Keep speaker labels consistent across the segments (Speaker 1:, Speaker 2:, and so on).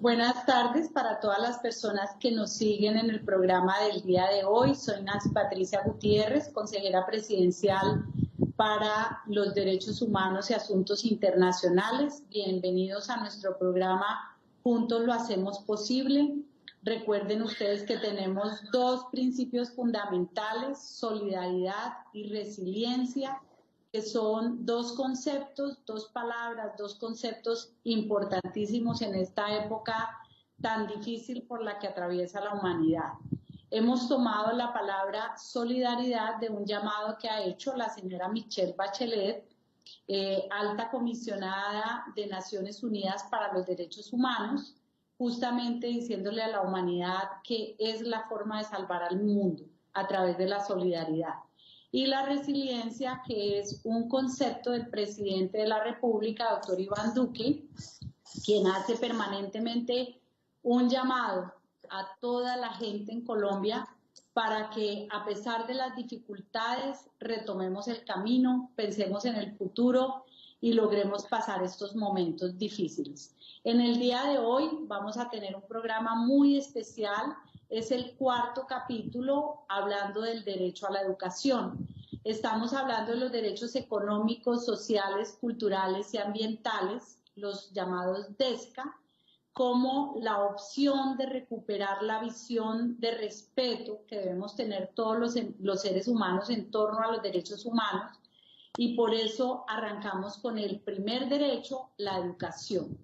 Speaker 1: Buenas tardes para todas las personas que nos siguen en el programa del día de hoy. Soy Nancy Patricia Gutiérrez, consejera presidencial para los derechos humanos y asuntos internacionales. Bienvenidos a nuestro programa Juntos lo hacemos posible. Recuerden ustedes que tenemos dos principios fundamentales, solidaridad y resiliencia, que son dos conceptos, dos palabras, dos conceptos importantísimos en esta época tan difícil por la que atraviesa la humanidad. Hemos tomado la palabra solidaridad de un llamado que ha hecho la señora Michelle Bachelet, alta comisionada de Naciones Unidas para los Derechos Humanos, justamente diciéndole a la humanidad que es la forma de salvar al mundo a través de la solidaridad. Y la resiliencia, que es un concepto del presidente de la República, doctor Iván Duque, quien hace permanentemente un llamado a toda la gente en Colombia para que, a pesar de las dificultades, retomemos el camino, pensemos en el futuro y logremos pasar estos momentos difíciles. En el día de hoy vamos a tener un programa muy especial. Es el cuarto capítulo hablando del derecho a la educación. Estamos hablando de los derechos económicos, sociales, culturales y ambientales, los llamados DESCA, como la opción de recuperar la visión de respeto que debemos tener todos los seres humanos en torno a los derechos humanos. Y por eso arrancamos con el primer derecho, la educación.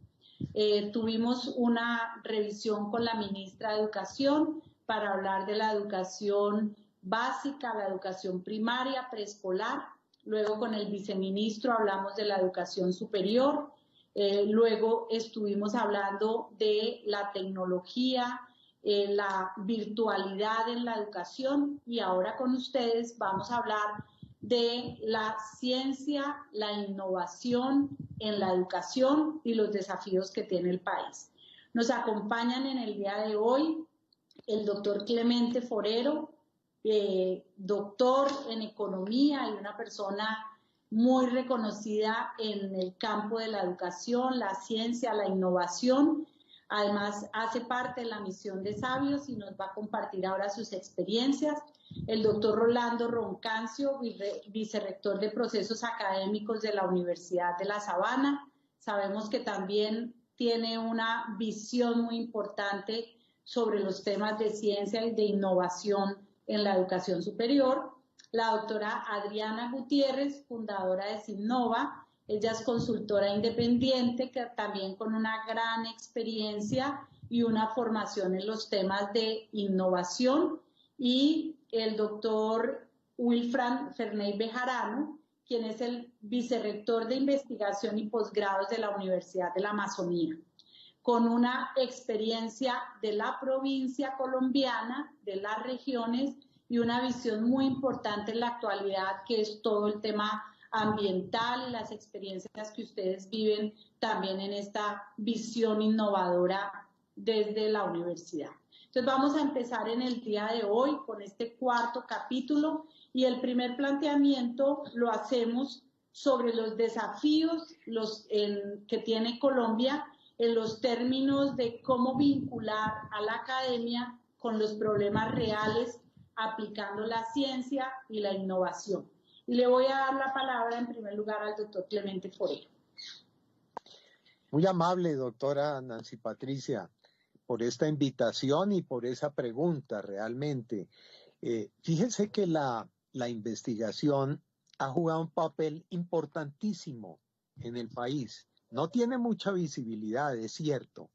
Speaker 1: Tuvimos una revisión con la ministra de Educación para hablar de la educación básica, la educación primaria, preescolar. Luego con el viceministro hablamos de la educación superior. Luego estuvimos hablando de la tecnología, la virtualidad en la educación, y ahora con ustedes vamos a hablar de la ciencia, la innovación en la educación y los desafíos que tiene el país. Nos acompañan en el día de hoy el doctor Clemente Forero, doctor en economía y una persona muy reconocida en el campo de la educación, la ciencia, la innovación. Además, hace parte de la misión de Sabios y nos va a compartir ahora sus experiencias. El doctor Rolando Roncancio, vicerrector de procesos académicos de la Universidad de La Sabana. Sabemos que también tiene una visión muy importante sobre los temas de ciencia y de innovación en la educación superior. La doctora Adriana Gutiérrez, fundadora de Sinnova. Ella es consultora independiente, que también con una gran experiencia y una formación en los temas de innovación. Y el doctor Wilfran Ferney Bejarano, quien es el vicerrector de investigación y posgrados de la Universidad de la Amazonía, con una experiencia de la provincia colombiana, de las regiones, y una visión muy importante en la actualidad, que es todo el tema ambiental y las experiencias que ustedes viven también en esta visión innovadora desde la universidad. Entonces vamos a empezar en el día de hoy con este cuarto capítulo, y el primer planteamiento lo hacemos sobre los desafíos que tiene Colombia en los términos de cómo vincular a la academia con los problemas reales, aplicando la ciencia y la innovación. Y le voy a dar la palabra en primer lugar al doctor Clemente Forero.
Speaker 2: Muy amable, doctora Nancy Patricia, por esta invitación y por esa pregunta realmente. Fíjense que la investigación ha jugado un papel importantísimo en el país. No tiene mucha visibilidad, es cierto,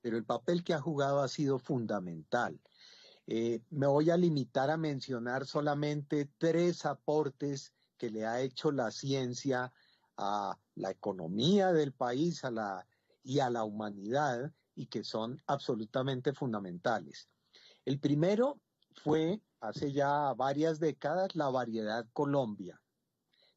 Speaker 2: pero el papel que ha jugado ha sido fundamental. Me voy a limitar a mencionar solamente 3 aportes que le ha hecho la ciencia a la economía del país y a la humanidad, y que son absolutamente fundamentales. El primero fue, hace ya varias décadas, la variedad Colombia.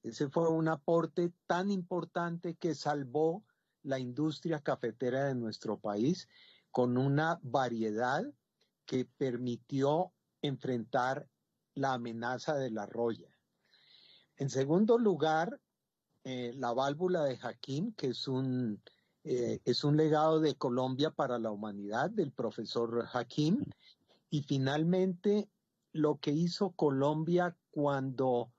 Speaker 2: Ese fue un aporte tan importante que salvó la industria cafetera de nuestro país, con una variedad que permitió enfrentar la amenaza de la roya. En segundo lugar, la válvula de Hakim, que es un es un legado de Colombia para la humanidad, del profesor Hakim. Y finalmente, lo que hizo Colombia cuando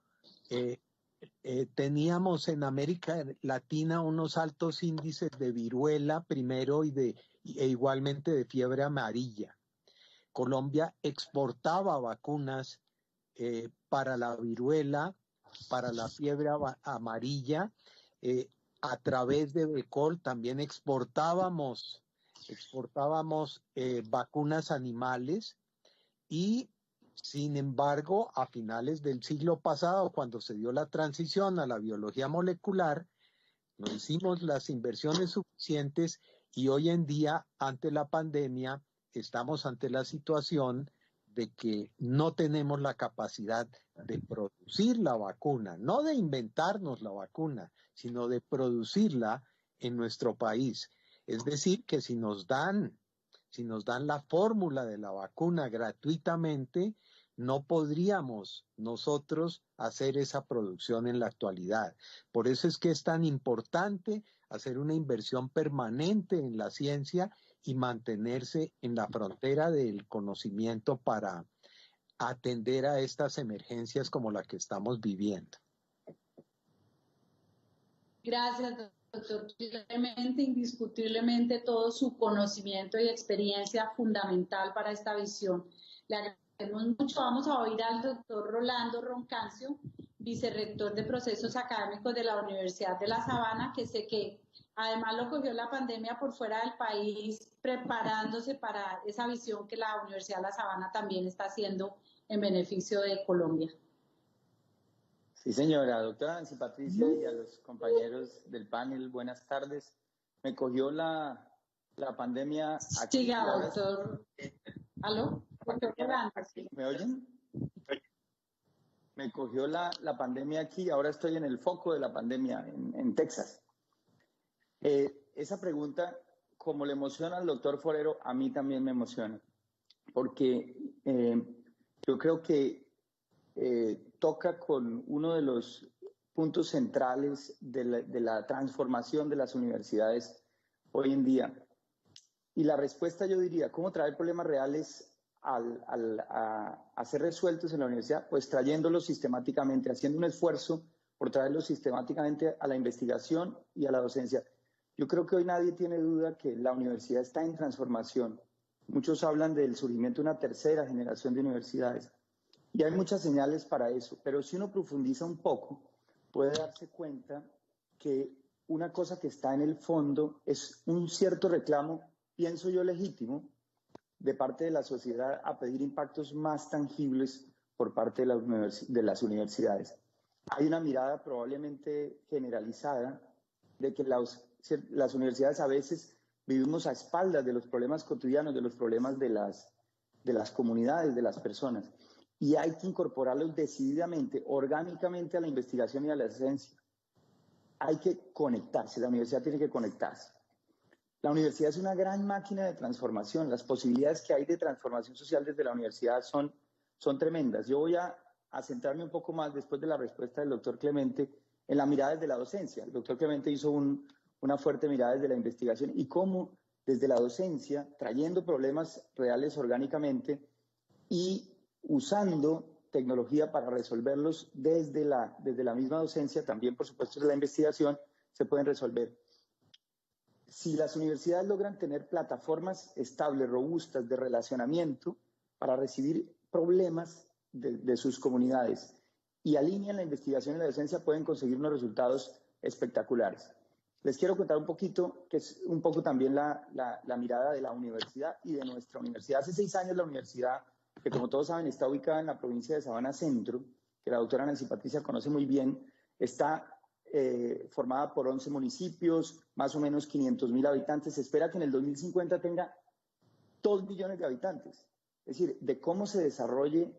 Speaker 2: teníamos en América Latina unos altos índices de viruela primero e igualmente de fiebre amarilla. Colombia exportaba vacunas para la viruela, para la fiebre amarilla, a través de Becol también exportábamos vacunas animales y sin embargo a finales del siglo pasado, cuando se dio la transición a la biología molecular, no hicimos las inversiones suficientes y hoy en día, ante la pandemia, estamos ante la situación de que no tenemos la capacidad de producir la vacuna, no de inventarnos la vacuna, sino de producirla en nuestro país. Es decir, que si nos dan la fórmula de la vacuna gratuitamente, no podríamos nosotros hacer esa producción en la actualidad. Por eso es que es tan importante hacer una inversión permanente en la ciencia y mantenerse en la frontera del conocimiento para atender a estas emergencias como la que estamos viviendo.
Speaker 1: Gracias, doctor Clemente. Indiscutiblemente todo su conocimiento y experiencia fundamental para esta visión. Le agradecemos mucho. Vamos a oír al doctor Rolando Roncancio, vicerrector de procesos académicos de la Universidad de La Sabana, que sé que además lo cogió la pandemia por fuera del país, preparándose para esa visión que la Universidad de La Sabana también está haciendo en beneficio de Colombia.
Speaker 3: Sí, señora, doctora Nancy Patricia, y a los compañeros del panel, buenas tardes. Me cogió la pandemia aquí.
Speaker 1: Siga, doctor. ¿Aló? Doctor Rolando.
Speaker 3: ¿Me oyen? Me cogió la pandemia aquí, ahora estoy en el foco de la pandemia en Texas. Esa pregunta, como le emociona al doctor Forero, a mí también me emociona, porque yo creo que toca con uno de los puntos centrales de la transformación de las universidades hoy en día. Y la respuesta, yo diría, ¿cómo traer problemas reales a ser resueltos en la universidad? Pues trayéndolos sistemáticamente, haciendo un esfuerzo por traerlos sistemáticamente a la investigación y a la docencia. Yo creo que hoy nadie tiene duda que la universidad está en transformación. Muchos hablan del surgimiento de una tercera generación de universidades. Y hay muchas señales para eso, pero si uno profundiza un poco, puede darse cuenta que una cosa que está en el fondo es un cierto reclamo, pienso yo, legítimo, de parte de la sociedad a pedir impactos más tangibles por parte de las universidades. Hay una mirada probablemente generalizada de que las universidades a veces vivimos a espaldas de los problemas cotidianos, de los problemas de las comunidades, de las personas. Y hay que incorporarlos decididamente, orgánicamente a la investigación y a la docencia. Hay que conectarse, la universidad tiene que conectarse. La universidad es una gran máquina de transformación. Las posibilidades que hay de transformación social desde la universidad son tremendas. Yo voy a centrarme un poco más, después de la respuesta del doctor Clemente, en la mirada desde la docencia. El doctor Clemente hizo una fuerte mirada desde la investigación y cómo desde la docencia, trayendo problemas reales orgánicamente y usando tecnología para resolverlos desde la misma docencia, también por supuesto desde la investigación, se pueden resolver. Si las universidades logran tener plataformas estables, robustas de relacionamiento para recibir problemas de sus comunidades y alinean la investigación y la docencia, pueden conseguir unos resultados espectaculares. Les quiero contar un poquito, que es un poco también la mirada de la universidad y de nuestra universidad. Hace 6 años la universidad, que como todos saben está ubicada en la provincia de Sabana Centro, que la doctora Nancy Patricia conoce muy bien, está formada por 11 municipios, más o menos 500.000 habitantes. Se espera que en el 2050 tenga 2 millones de habitantes. Es decir, de cómo se desarrolle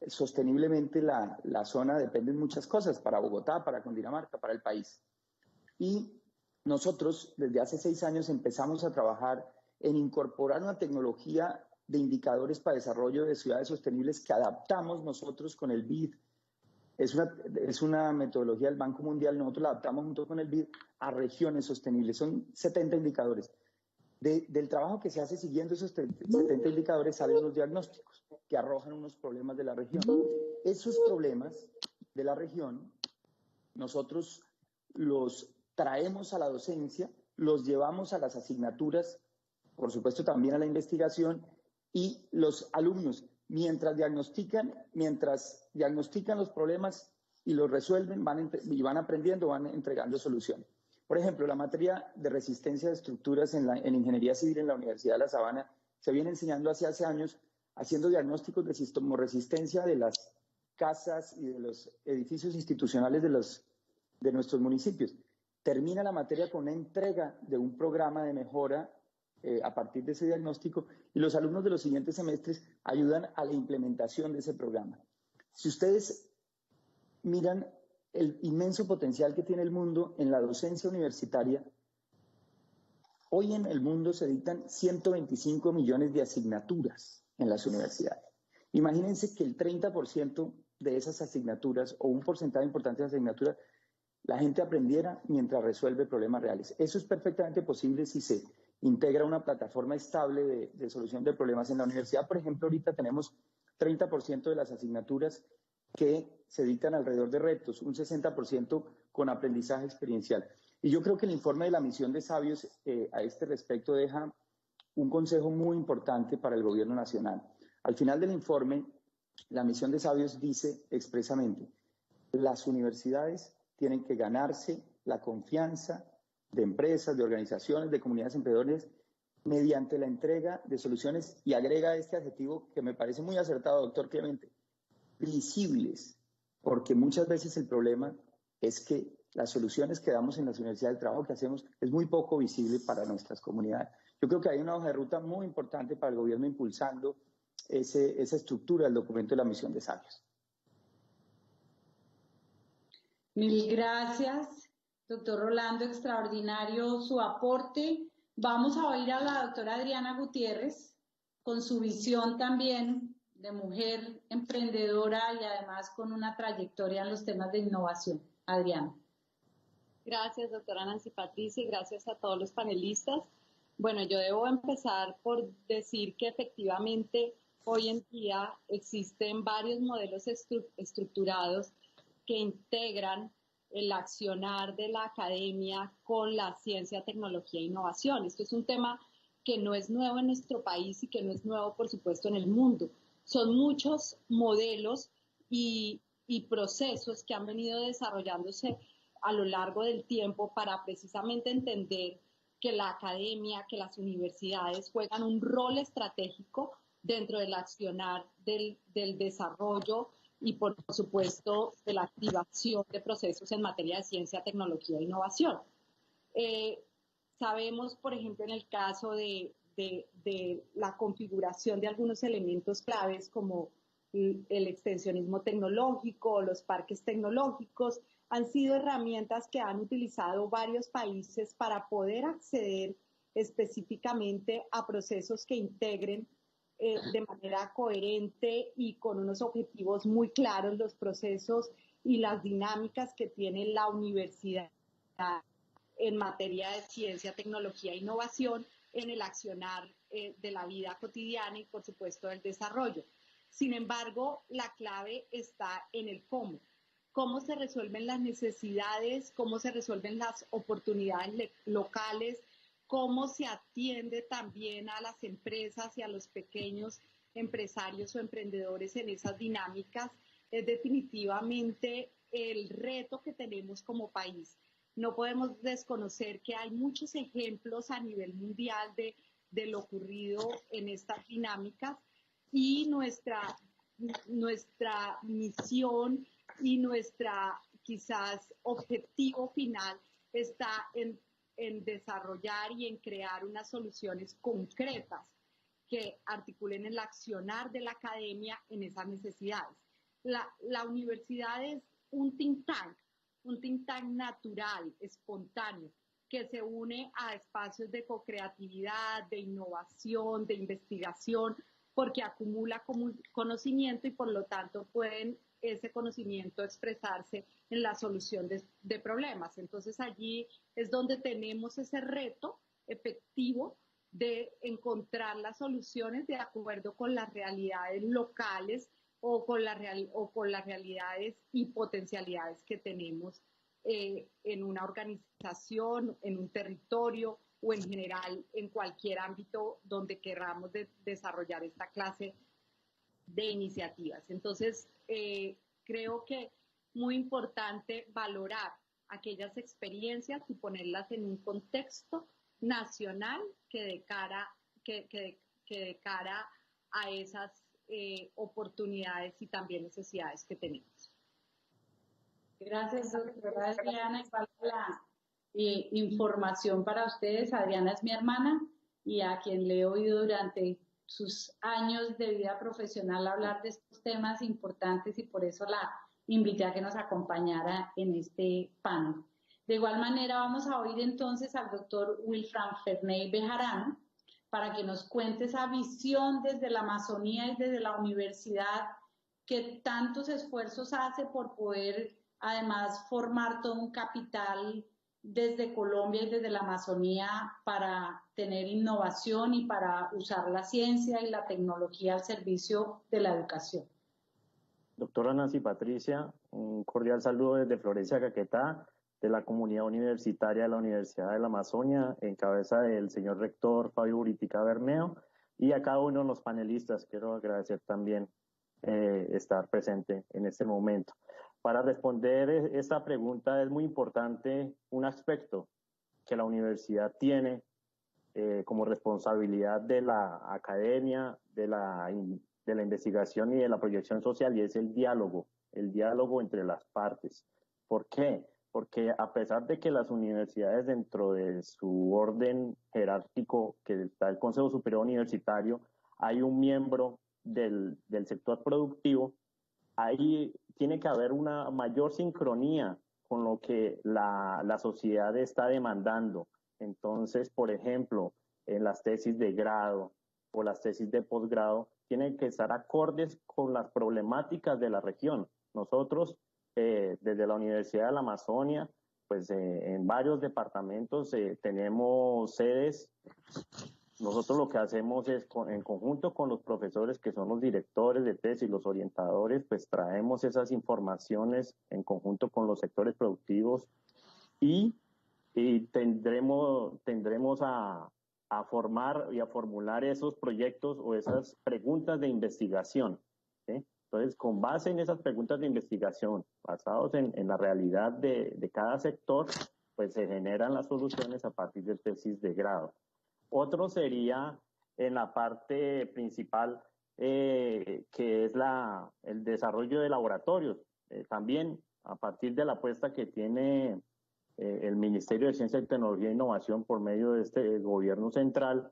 Speaker 3: sosteniblemente la zona dependen muchas cosas, para Bogotá, para Cundinamarca, para el país. Y nosotros desde hace 6 años empezamos a trabajar en incorporar una tecnología de indicadores para desarrollo de ciudades sostenibles que adaptamos nosotros con el BID Es una metodología del Banco Mundial, nosotros la adaptamos junto con el BID a regiones sostenibles. Son 70 indicadores. Del trabajo que se hace siguiendo esos 70 indicadores salen unos diagnósticos que arrojan unos problemas de la región. Esos problemas de la región nosotros los traemos a la docencia, los llevamos a las asignaturas, por supuesto también a la investigación, y los alumnos, mientras diagnostican los problemas y los resuelven, van aprendiendo, van entregando soluciones. Por ejemplo, la materia de resistencia de estructuras en ingeniería civil en la Universidad de La Sabana se viene enseñando hace años, haciendo diagnósticos de sismoresistencia de las casas y de los edificios institucionales de nuestros municipios. Termina la materia con una entrega de un programa de mejora a partir de ese diagnóstico, y los alumnos de los siguientes semestres ayudan a la implementación de ese programa. Si ustedes miran el inmenso potencial que tiene el mundo en la docencia universitaria, hoy en el mundo se dictan 125 millones de asignaturas en las universidades. Imagínense que el 30% de esas asignaturas, o un porcentaje importante de asignaturas, la gente aprendiera mientras resuelve problemas reales. Eso es perfectamente posible si se integra una plataforma estable de solución de problemas. En la universidad, por ejemplo, ahorita tenemos 30% de las asignaturas que se dictan alrededor de retos, un 60% con aprendizaje experiencial. Y yo creo que el informe de la misión de sabios a este respecto deja un consejo muy importante para el gobierno nacional. Al final del informe, la misión de sabios dice expresamente: las universidades tienen que ganarse la confianza de empresas, de organizaciones, de comunidades emprendedoras mediante la entrega de soluciones, y agrega este adjetivo que me parece muy acertado, doctor Clemente: visibles, porque muchas veces el problema es que las soluciones que damos en las universidades, el trabajo que hacemos, es muy poco visible para nuestras comunidades. Yo creo que hay una hoja de ruta muy importante para el gobierno impulsando esa estructura del documento de la misión de sabios.
Speaker 1: Mil gracias, doctor Rolando, extraordinario su aporte. Vamos a oír a la doctora Adriana Gutiérrez con su visión también de mujer emprendedora y además con una trayectoria en los temas de innovación. Adriana.
Speaker 4: Gracias, doctora Nancy Patricia, y gracias a todos los panelistas. Bueno, yo debo empezar por decir que efectivamente hoy en día existen varios modelos estructurados que integran el accionar de la academia con la ciencia, tecnología e innovación. Esto es un tema que no es nuevo en nuestro país y que no es nuevo, por supuesto, en el mundo. Son muchos modelos y procesos que han venido desarrollándose a lo largo del tiempo para precisamente entender que la academia, que las universidades juegan un rol estratégico dentro del accionar del desarrollo y, por supuesto, de la activación de procesos en materia de ciencia, tecnología e innovación. Sabemos, por ejemplo, en el caso de la configuración de algunos elementos claves como el extensionismo tecnológico, los parques tecnológicos, han sido herramientas que han utilizado varios países para poder acceder específicamente a procesos que integren de manera coherente y con unos objetivos muy claros los procesos y las dinámicas que tiene la universidad en materia de ciencia, tecnología e innovación en el accionar de la vida cotidiana y, por supuesto, del desarrollo. Sin embargo, la clave está en el cómo. Cómo se resuelven las necesidades, cómo se resuelven las oportunidades locales, cómo se atiende también a las empresas y a los pequeños empresarios o emprendedores en esas dinámicas, es definitivamente el reto que tenemos como país. No podemos desconocer que hay muchos ejemplos a nivel mundial de lo ocurrido en estas dinámicas, y nuestra misión y nuestra quizás objetivo final está en desarrollar y en crear unas soluciones concretas que articulen el accionar de la academia en esas necesidades. La universidad es un think tank natural, espontáneo, que se une a espacios de co-creatividad, de innovación, de investigación, porque acumula conocimiento y por lo tanto pueden ese conocimiento expresarse en la solución de problemas. Entonces allí es donde tenemos ese reto efectivo de encontrar las soluciones de acuerdo con las realidades locales o con las realidades y potencialidades que tenemos en una organización, en un territorio o en general en cualquier ámbito donde queramos desarrollar esta clase de iniciativas. Entonces, creo que muy importante valorar aquellas experiencias y ponerlas en un contexto nacional que de cara a esas oportunidades y también necesidades que tenemos.
Speaker 1: Gracias, doctora Adriana. Igual la información para ustedes. Adriana es mi hermana y a quien le he oído durante sus años de vida profesional hablar de estos temas importantes y por eso la invité a que nos acompañara en este panel. De igual manera vamos a oír entonces al doctor Wilfran Ferney Bejarano para que nos cuente esa visión desde la Amazonía y desde la universidad que tantos esfuerzos hace por poder además formar todo un capital desde Colombia y desde la Amazonía para tener innovación y para usar la ciencia y la tecnología al servicio de la educación.
Speaker 5: Doctora Nancy Patricia, un cordial saludo desde Florencia, Caquetá, de la comunidad universitaria de la Universidad de la Amazonia, en cabeza del señor rector Fabio Buritica Bermeo, y a cada uno de los panelistas. Quiero agradecer también estar presente en este momento. Para responder esta pregunta es muy importante un aspecto que la universidad tiene como responsabilidad de la academia, de la investigación y de la proyección social, y es el diálogo entre las partes. ¿Por qué? Porque a pesar de que las universidades dentro de su orden jerárquico, que está el Consejo Superior Universitario, hay un miembro del sector productivo, ahí tiene que haber una mayor sincronía con lo que la sociedad está demandando. Entonces, por ejemplo, en las tesis de grado o las tesis de posgrado, tienen que estar acordes con las problemáticas de la región. Nosotros, desde la Universidad de la Amazonia, pues en varios departamentos tenemos sedes. Nosotros lo que hacemos es, en conjunto con los profesores que son los directores de tesis, los orientadores, pues traemos esas informaciones en conjunto con los sectores productivos y tendremos a formar y a formular esos proyectos o esas preguntas de investigación, ¿sí? Entonces, con base en esas preguntas de investigación, basados en la realidad de cada sector, pues se generan las soluciones a partir de tesis de grado. Otro sería en la parte principal, que es el desarrollo de laboratorios. También a partir de la apuesta que tiene el Ministerio de Ciencia, Tecnología e Innovación por medio de este gobierno central,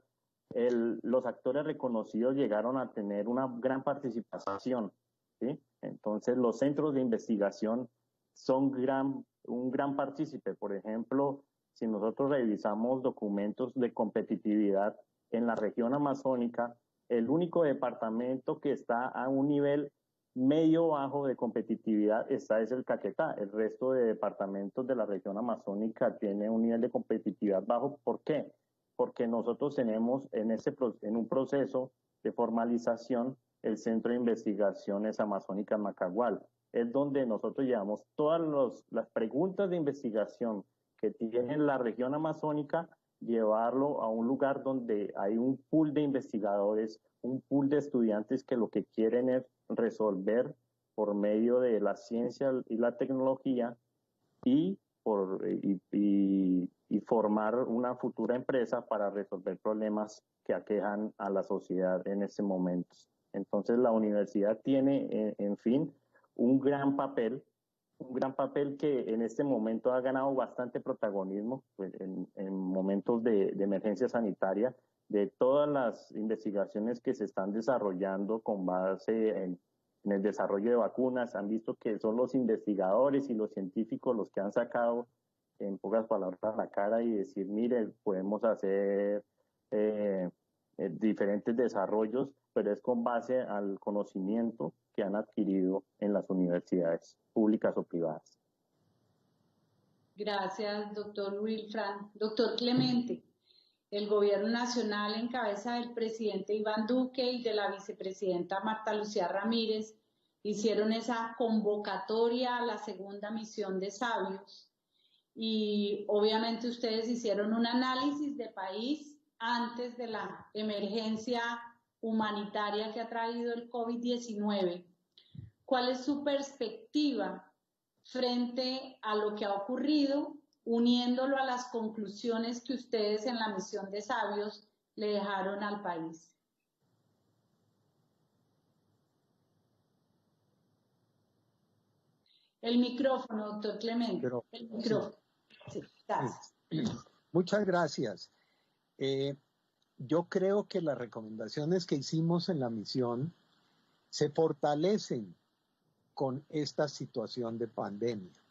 Speaker 5: los actores reconocidos llegaron a tener una gran participación, ¿sí? Entonces los centros de investigación son un gran partícipe. Por ejemplo, si nosotros revisamos documentos de competitividad en la región amazónica, el único departamento que está a un nivel medio bajo de competitividad es el Caquetá. El resto de departamentos de la región amazónica tiene un nivel de competitividad bajo. ¿Por qué? Porque nosotros tenemos en un proceso de formalización el Centro de Investigaciones Amazónicas Macagual. Es donde nosotros llevamos todas las preguntas de investigación que tiene la región amazónica, llevarlo a un lugar donde hay un pool de investigadores, un pool de estudiantes que lo que quieren es resolver por medio de la ciencia y la tecnología y formar una futura empresa para resolver problemas que aquejan a la sociedad en este momento. Entonces la universidad tiene, en fin, un gran papel que en este momento ha ganado bastante protagonismo, pues, en momentos de emergencia sanitaria, de todas las investigaciones que se están desarrollando con base en el desarrollo de vacunas. Han visto que son los investigadores y los científicos los que han sacado, en pocas palabras, la cara y decir, mire, podemos hacer diferentes desarrollos pero es con base al conocimiento que han adquirido en las universidades públicas o privadas.
Speaker 1: Gracias, doctor Wilfran. Doctor Clemente, el gobierno nacional en cabeza del presidente Iván Duque y de la vicepresidenta Marta Lucía Ramírez hicieron esa convocatoria a la segunda misión de sabios y obviamente ustedes hicieron un análisis de país antes de la emergencia humanitaria que ha traído el COVID-19. ¿Cuál es su perspectiva frente a lo que ha ocurrido, uniéndolo a las conclusiones que ustedes en la misión de sabios le dejaron al país? El micrófono, doctor Clemente. El micrófono. Sí, gracias.
Speaker 2: Muchas gracias. Yo creo que las recomendaciones que hicimos en la misión se fortalecen con esta situación de pandemia.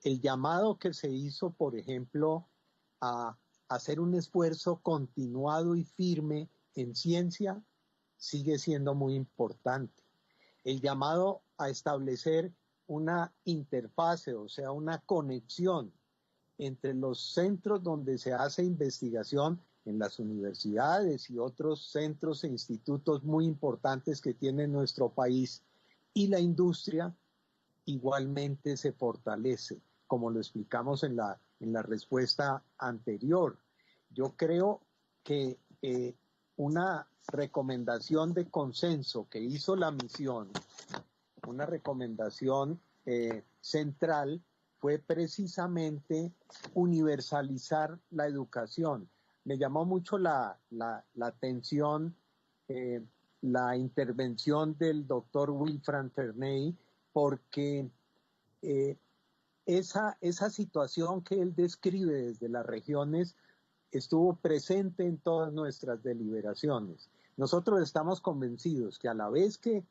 Speaker 2: El llamado que se hizo, por ejemplo, a hacer un esfuerzo continuado y firme en ciencia sigue siendo muy importante. El llamado a establecer una interfase, o sea, una conexión entre los centros donde se hace investigación en las universidades y otros centros e institutos muy importantes que tiene nuestro país y la industria igualmente se fortalece, como lo explicamos en la respuesta anterior. Yo creo que una recomendación de consenso que hizo la misión, una recomendación central, fue precisamente universalizar la educación. Me llamó mucho la atención la intervención del doctor Wilfran Ferney, porque esa situación que él describe desde las regiones estuvo presente en todas nuestras deliberaciones. Nosotros estamos convencidos que a la vez que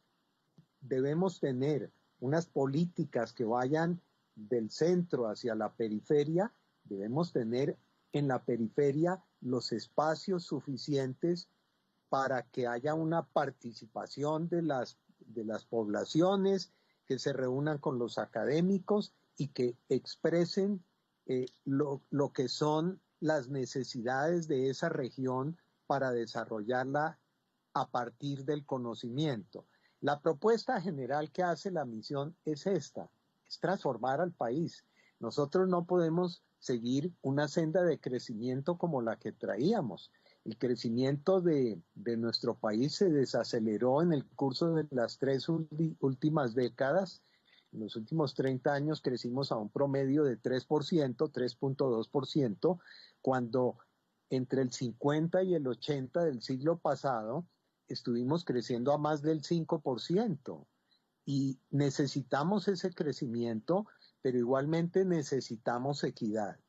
Speaker 2: debemos tener unas políticas que vayan del centro hacia la periferia, debemos tener en la periferia los espacios suficientes para que haya una participación de las poblaciones, que se reúnan con los académicos y que expresen lo que son las necesidades de esa región para desarrollarla a partir del conocimiento. La propuesta general que hace la misión es esta, es transformar al país. Nosotros no podemos seguir una senda de crecimiento como la que traíamos. El crecimiento de nuestro país se desaceleró en el curso de las 3 últimas décadas. En los últimos 30 años crecimos a un promedio de 3%, 3.2%, cuando entre el 50 y el 80 del siglo pasado estuvimos creciendo a más del 5%. Y necesitamos ese crecimiento, pero igualmente necesitamos equidad.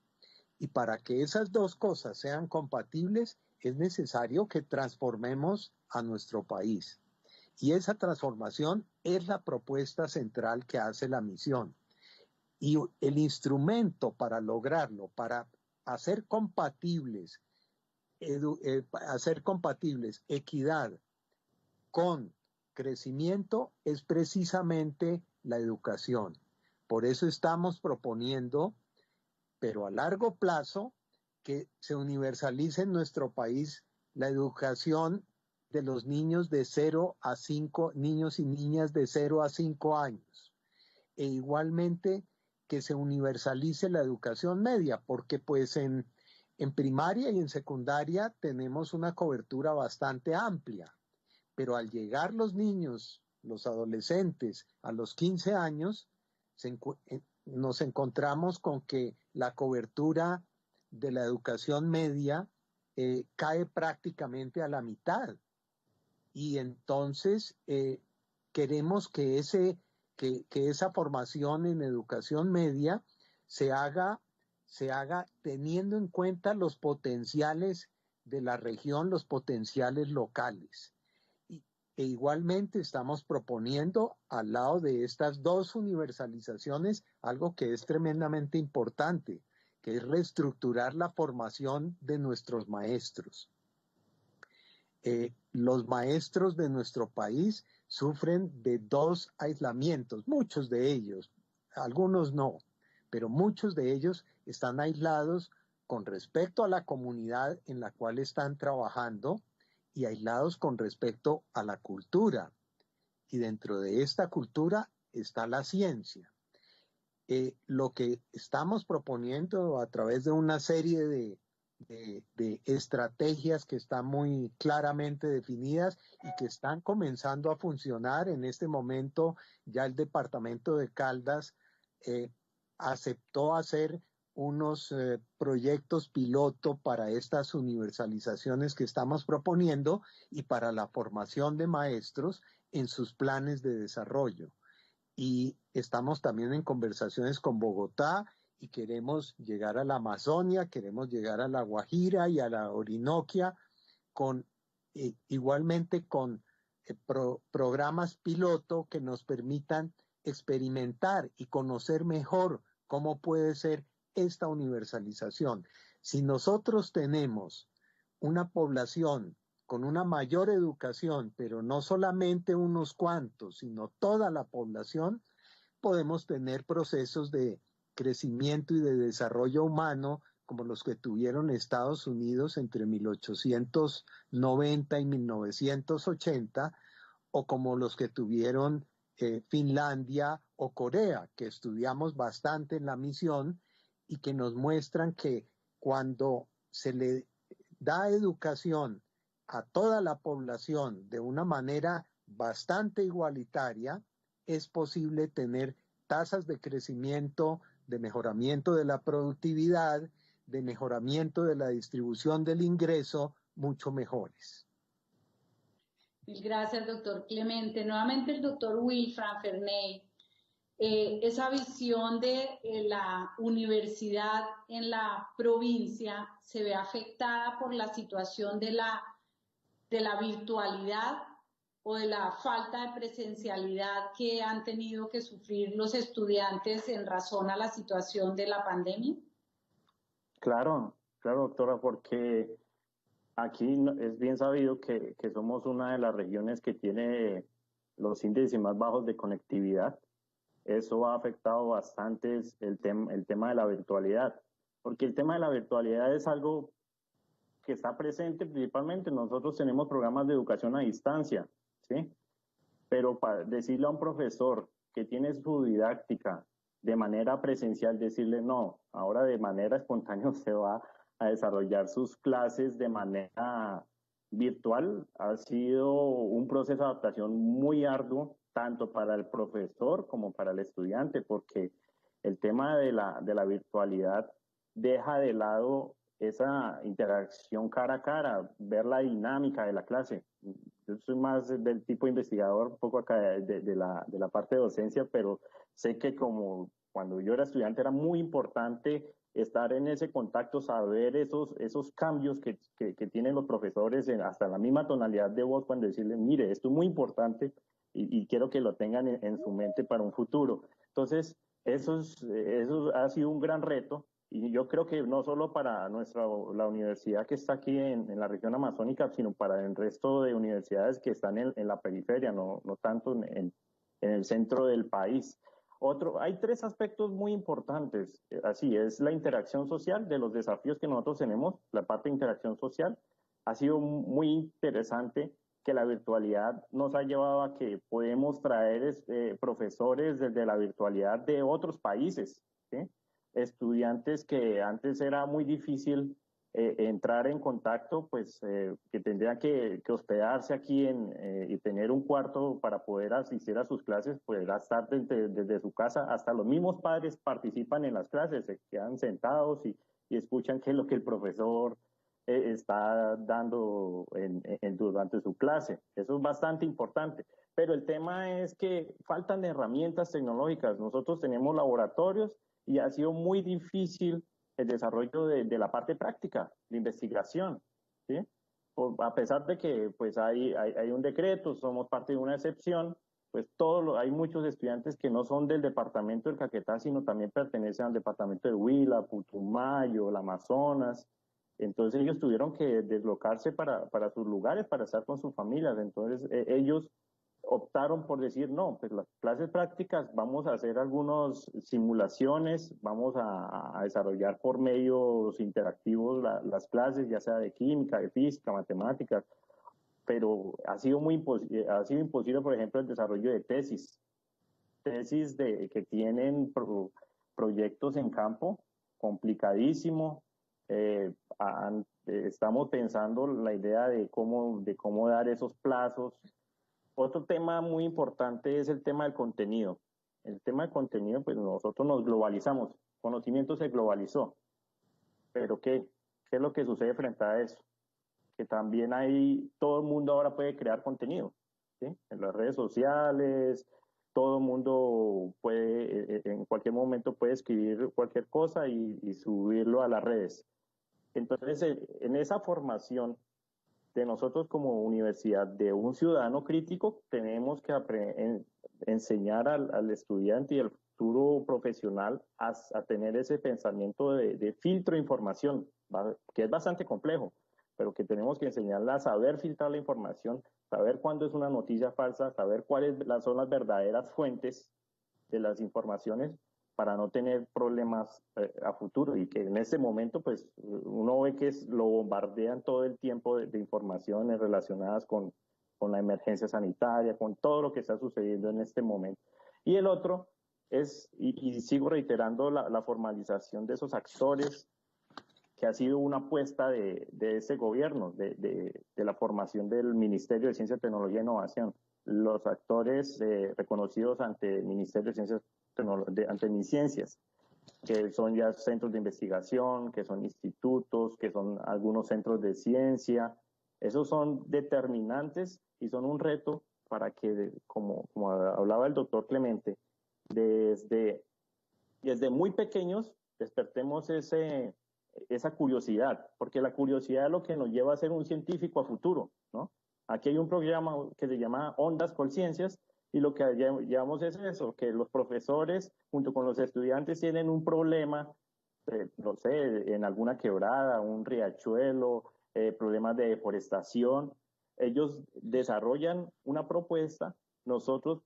Speaker 2: Y para que esas dos cosas sean compatibles, es necesario que transformemos a nuestro país. Y esa transformación es la propuesta central que hace la misión. Y el instrumento para lograrlo, para hacer compatibles equidad con crecimiento, es precisamente la educación. Por eso estamos proponiendo, pero a largo plazo, que se universalice en nuestro país la educación de los niños de 0 a 5, niños y niñas de 0 a 5 años. E igualmente que se universalice la educación media, porque pues en primaria y en secundaria tenemos una cobertura bastante amplia, pero al llegar los niños, los adolescentes, a los 15 años, nos encontramos con que la cobertura de la educación media cae prácticamente a la mitad. Y entonces queremos que esa formación en educación media se haga teniendo en cuenta los potenciales de la región, los potenciales locales. E igualmente estamos proponiendo, al lado de estas dos universalizaciones, algo que es tremendamente importante, que es reestructurar la formación de nuestros maestros. los maestros de nuestro país sufren de dos aislamientos, muchos de ellos, algunos no, pero muchos de ellos están aislados con respecto a la comunidad en la cual están trabajando y aislados con respecto a la cultura. Y dentro de esta cultura está la ciencia. Lo que estamos proponiendo a través de una serie de estrategias que están muy claramente definidas y que están comenzando a funcionar en este momento, ya el departamento de Caldas aceptó hacer unos proyectos piloto para estas universalizaciones que estamos proponiendo y para la formación de maestros en sus planes de desarrollo. Y estamos también en conversaciones con Bogotá y queremos llegar a la Amazonia, queremos llegar a la Guajira y a la Orinoquia, igualmente con programas piloto que nos permitan experimentar y conocer mejor cómo puede ser esta universalización. Si nosotros tenemos una población con una mayor educación, pero no solamente unos cuantos, sino toda la población, podemos tener procesos de crecimiento y de desarrollo humano como los que tuvieron Estados Unidos entre 1890 y 1980, o como los que tuvieron Finlandia o Corea, que estudiamos bastante en la misión y que nos muestran que cuando se le da educación a toda la población de una manera bastante igualitaria, es posible tener tasas de crecimiento, de mejoramiento de la productividad, de mejoramiento de la distribución del ingreso mucho mejores.
Speaker 1: Mil gracias, doctor Clemente. Nuevamente el doctor Wilfran Ferney. Esa visión de la universidad en la provincia se ve afectada por la situación de la virtualidad o de la falta de presencialidad que han tenido que sufrir los estudiantes en razón a la situación de la pandemia?
Speaker 5: Claro, claro, doctora, porque aquí es bien sabido que somos una de las regiones que tiene los índices más bajos de conectividad. Eso ha afectado bastante el tema de la virtualidad, porque el tema de la virtualidad es algo que está presente principalmente. Nosotros tenemos programas de educación a distancia, ¿sí? Pero para decirle a un profesor que tiene su didáctica de manera presencial, decirle no, ahora de manera espontánea se va a desarrollar sus clases de manera virtual, ha sido un proceso de adaptación muy arduo, tanto para el profesor como para el estudiante, porque el tema de la virtualidad deja de lado esa interacción cara a cara, ver la dinámica de la clase. Yo soy más del tipo investigador, un poco acá de la parte de docencia, pero sé que como cuando yo era estudiante era muy importante estar en ese contacto, saber esos cambios que tienen los profesores, hasta la misma tonalidad de voz, cuando decirles, mire, esto es muy importante y quiero que lo tengan en su mente para un futuro. Entonces, eso ha sido un gran reto. Y yo creo que no solo para la universidad que está aquí en la región amazónica, sino para el resto de universidades que están en la periferia, no tanto en el centro del país. Hay tres aspectos muy importantes. Así es la interacción social, de los desafíos que nosotros tenemos, la parte de interacción social. Ha sido muy interesante que la virtualidad nos ha llevado a que podemos traer profesores desde la virtualidad de otros países, ¿sí? Estudiantes que antes era muy difícil entrar en contacto, pues que tendrían que hospedarse aquí y tener un cuarto para poder asistir a sus clases, pues estar desde su casa. Hasta los mismos padres participan en las clases, se quedan sentados y escuchan qué es lo que el profesor está dando durante su clase. Eso es bastante importante. Pero el tema es que faltan herramientas tecnológicas. Nosotros tenemos laboratorios y ha sido muy difícil el desarrollo de la parte práctica, de investigación, ¿sí? A pesar de que pues hay un decreto, somos parte de una excepción, pues hay muchos estudiantes que no son del departamento del Caquetá, sino también pertenecen al departamento de Huila, Putumayo, el Amazonas, Entonces ellos tuvieron que deslocarse para sus lugares, para estar con sus familias. Entonces ellos optaron por decir, no, pues las clases prácticas vamos a hacer algunas simulaciones, vamos a desarrollar por medios interactivos las clases, ya sea de química, de física, matemáticas, pero ha sido imposible, por ejemplo, el desarrollo de tesis que tienen proyectos en campo, complicadísimo. Estamos pensando la idea de cómo dar esos plazos. Otro tema muy importante es el tema del contenido. El tema del contenido, pues nosotros nos globalizamos, conocimiento se globalizó, pero ¿qué es lo que sucede frente a eso? Que también todo el mundo ahora puede crear contenido, ¿sí? En las redes sociales, todo el mundo puede, en cualquier momento puede escribir cualquier cosa y subirlo a las redes. Entonces, en esa formación de nosotros como universidad, de un ciudadano crítico, tenemos que enseñar al estudiante y al futuro profesional a tener ese pensamiento de filtro de información, que es bastante complejo, pero que tenemos que enseñarle a saber filtrar la información, saber cuándo es una noticia falsa, saber cuáles son las verdaderas fuentes de las informaciones para no tener problemas a futuro, y que en ese momento pues uno ve que lo bombardean todo el tiempo de informaciones relacionadas con la emergencia sanitaria, con todo lo que está sucediendo en este momento. Y el otro es, y sigo reiterando, la formalización de esos actores, que ha sido una apuesta de ese gobierno, de la formación del Ministerio de Ciencia, Tecnología e Innovación. Los actores reconocidos ante el Ministerio de Ciencias, ante MinCiencias, que son ya centros de investigación, que son institutos, que son algunos centros de ciencia. Esos son determinantes y son un reto para que, como hablaba el doctor Clemente, desde muy pequeños despertemos esa curiosidad, porque la curiosidad es lo que nos lleva a ser un científico a futuro, ¿no? Aquí hay un programa que se llama Ondas Colciencias, y lo que llevamos es eso, que los profesores junto con los estudiantes tienen un problema, no sé, en alguna quebrada, un riachuelo, problemas de deforestación. Ellos desarrollan una propuesta, nosotros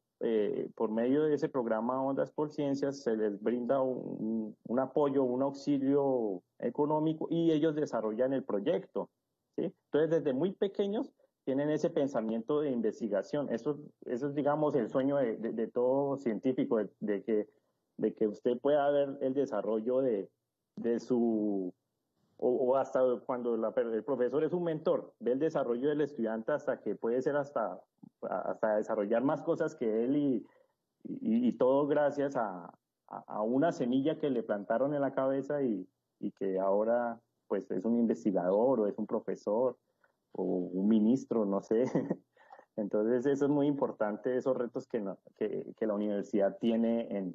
Speaker 5: por medio de ese programa Ondas por Ciencias se les brinda un apoyo, un auxilio económico, y ellos desarrollan el proyecto, ¿sí? Entonces, desde muy pequeños tienen ese pensamiento de investigación. Eso es, digamos, el sueño de todo científico, de que usted pueda ver el desarrollo de su, o hasta cuando el profesor es un mentor, ve el desarrollo del estudiante hasta que puede ser hasta desarrollar más cosas que él, y todo gracias a una semilla que le plantaron en la cabeza, y que ahora pues es un investigador o es un profesor o un ministro, no sé. Entonces eso es muy importante, esos retos que la universidad tiene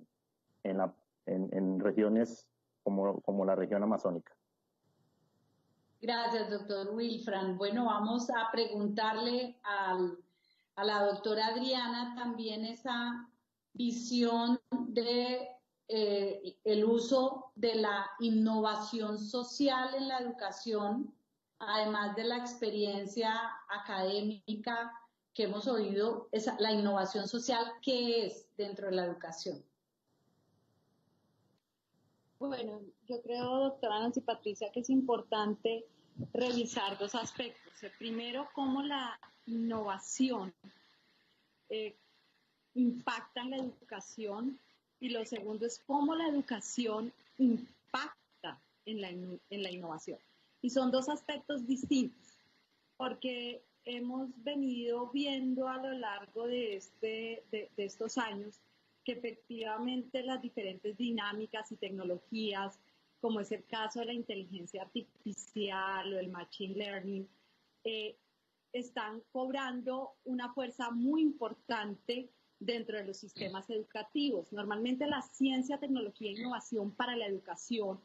Speaker 5: en regiones como la región amazónica.
Speaker 1: Gracias, doctor Wilfran. Bueno, vamos a preguntarle a la doctora Adriana también esa visión de el uso de la innovación social en la educación, además de la experiencia académica que hemos oído, la innovación social, ¿qué es dentro de la educación?
Speaker 4: Bueno, yo creo, doctora Nancy Patricia, que es importante revisar dos aspectos. El primero, cómo la innovación impacta en la educación, y lo segundo es cómo la educación impacta en la innovación. Y son dos aspectos distintos, porque hemos venido viendo a lo largo de estos años que efectivamente las diferentes dinámicas y tecnologías, como es el caso de la inteligencia artificial o el machine learning, están cobrando una fuerza muy importante dentro de los sistemas educativos. Normalmente la ciencia, tecnología e innovación para la educación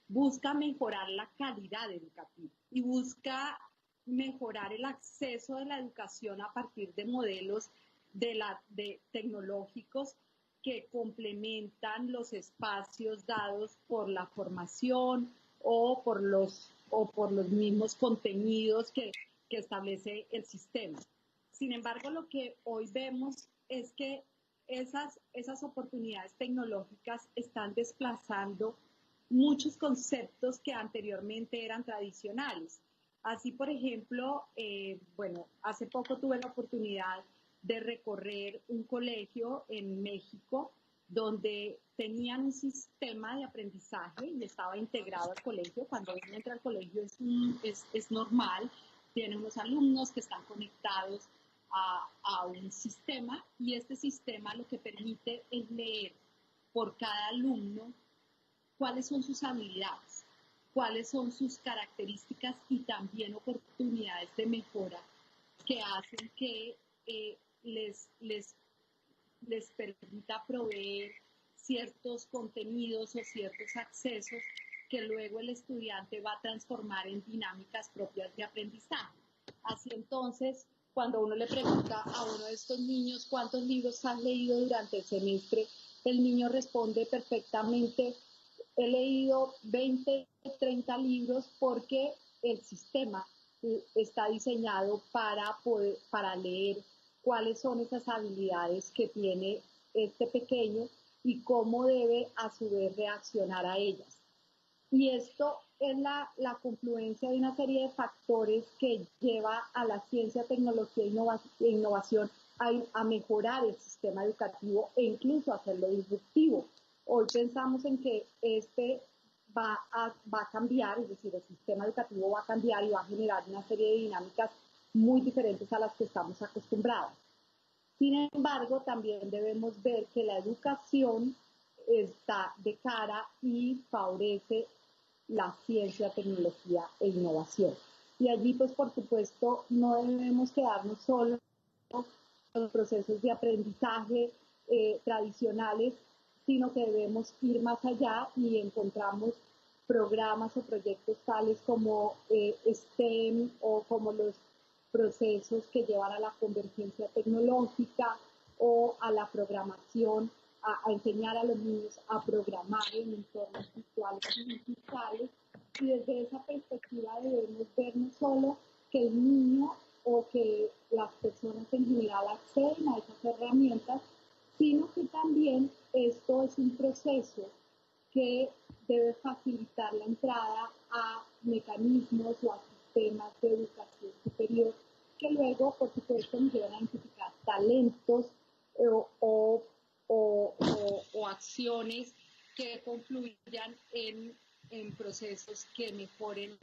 Speaker 4: busca mejorar la calidad educativa y busca mejorar el acceso de la educación a partir de modelos de tecnológicos que complementan los espacios dados por la formación o por los o por los mismos contenidos que establece el sistema. Sin embargo, lo que hoy vemos es que esas oportunidades tecnológicas están desplazando muchos conceptos que anteriormente eran tradicionales. Así, por ejemplo, hace poco tuve la oportunidad de recorrer un colegio en México donde tenían un sistema de aprendizaje y estaba integrado al colegio. Cuando uno entra al colegio es normal, tiene unos alumnos que están conectados a un sistema y este sistema lo que permite es leer por cada alumno cuáles son sus habilidades, cuáles son sus características y también oportunidades de mejora que hacen que les permita proveer ciertos contenidos o ciertos accesos que luego el estudiante va a transformar en dinámicas propias de aprendizaje. Así entonces, cuando uno le pregunta a uno de estos niños cuántos libros has leído durante el semestre, el niño responde perfectamente: he leído 20, 30 libros, porque el sistema está diseñado para leer cuáles son esas habilidades que tiene este pequeño y cómo debe a su vez reaccionar a ellas. Y esto es la confluencia de una serie de factores que lleva a la ciencia, tecnología e innovación a mejorar el sistema educativo e incluso a hacerlo disruptivo. Hoy pensamos en que va a cambiar, es decir, el sistema educativo va a cambiar y va a generar una serie de dinámicas muy diferentes a las que estamos acostumbrados. Sin embargo, también debemos ver que la educación está de cara y favorece la ciencia, tecnología e innovación. Y allí, pues, por supuesto, no debemos quedarnos solo con los procesos de aprendizaje tradicionales, sino que debemos ir más allá y encontramos programas o proyectos tales como STEM o como los procesos que llevan a la convergencia tecnológica o a la programación, a enseñar a los niños a programar en entornos virtuales y digitales. Y desde esa perspectiva debemos ver no solo que el niño o que las personas en general acceden a esas herramientas, sino que también esto es un proceso que debe facilitar la entrada a mecanismos o a sistemas de educación superior que luego, por supuesto, nos llevan a identificar talentos o acciones que confluyan en procesos que mejoren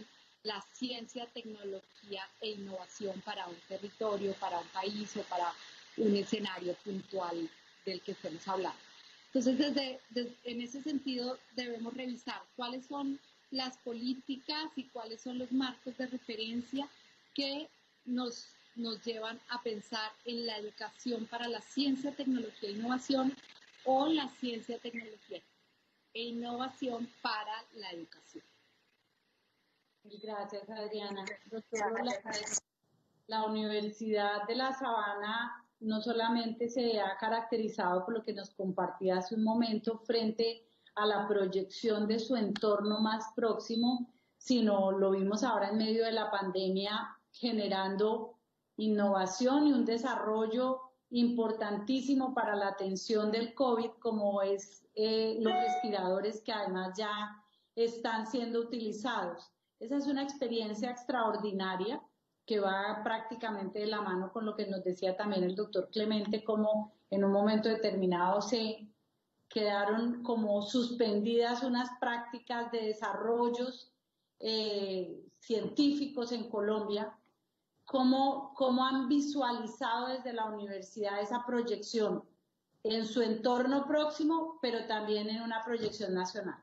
Speaker 4: la ciencia, tecnología e innovación para un territorio, para un país o para un escenario puntual del que estemos hablando. Entonces, en ese sentido, debemos revisar cuáles son las políticas y cuáles son los marcos de referencia que nos llevan a pensar en la educación para la ciencia, tecnología e innovación, o la ciencia, tecnología e innovación para la educación.
Speaker 1: Gracias, Adriana. Doctor Rolando, la Universidad de La Sabana no solamente se ha caracterizado por lo que nos compartía hace un momento frente a la proyección de su entorno más próximo, sino lo vimos ahora en medio de la pandemia generando innovación y un desarrollo importantísimo para la atención del COVID, como es los respiradores que además ya están siendo utilizados. Esa es una experiencia extraordinaria que va prácticamente de la mano con lo que nos decía también el doctor Clemente, como en un momento determinado se quedaron como suspendidas unas prácticas de desarrollos científicos en Colombia. ¿Cómo han visualizado desde la universidad esa proyección en su entorno próximo, pero también en una proyección nacional?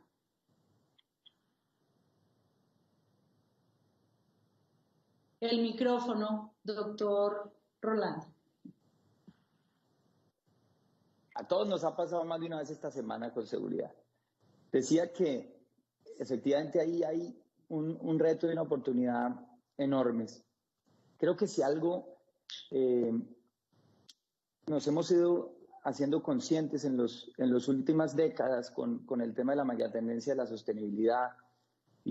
Speaker 1: El micrófono, doctor Rolando.
Speaker 3: A todos nos ha pasado más de una vez esta semana, con seguridad. Decía que efectivamente ahí hay un reto y una oportunidad enormes. Creo que si algo nos hemos ido haciendo conscientes en las últimas décadas con el tema de la megatendencia de la sostenibilidad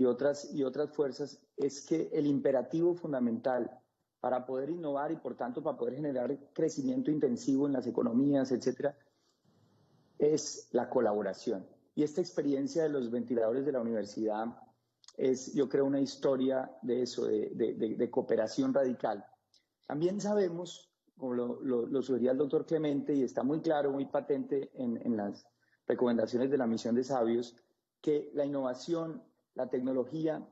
Speaker 3: y otras fuerzas, es que el imperativo fundamental para poder innovar y por tanto para poder generar crecimiento intensivo en las economías, etcétera, es la colaboración. Y esta experiencia de los ventiladores de la universidad es, yo creo, una historia de eso, de cooperación radical. También sabemos, como lo sugería el doctor Clemente, y está muy claro, muy patente en las recomendaciones de la misión de sabios, que la innovación, la tecnología,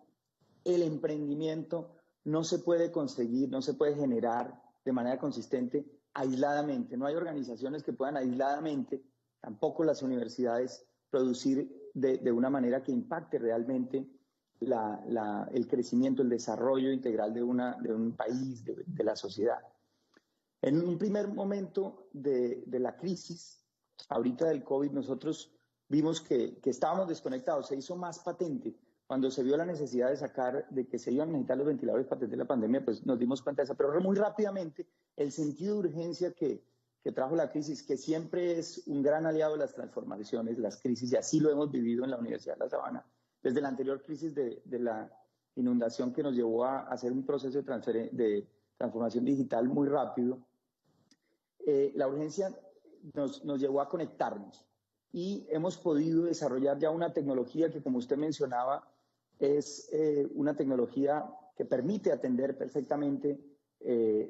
Speaker 3: el emprendimiento no se puede conseguir, no se puede generar de manera consistente aisladamente. No hay organizaciones que puedan aisladamente, tampoco las universidades, producir de una manera que impacte realmente el crecimiento, el desarrollo integral de un país, de la sociedad. En un primer momento de la crisis, ahorita del COVID, nosotros vimos que estábamos desconectados. Se hizo más patente cuando se vio la necesidad de que se iban a necesitar los ventiladores para atender la pandemia, pues nos dimos cuenta de eso. Pero muy rápidamente, el sentido de urgencia que trajo la crisis, que siempre es un gran aliado de las transformaciones, las crisis, y así lo hemos vivido en la Universidad de La Sabana, desde la anterior crisis de la inundación que nos llevó a hacer un proceso de transformación digital muy rápido. La urgencia nos llevó a conectarnos y hemos podido desarrollar ya una tecnología que, como usted mencionaba, es una tecnología que permite atender perfectamente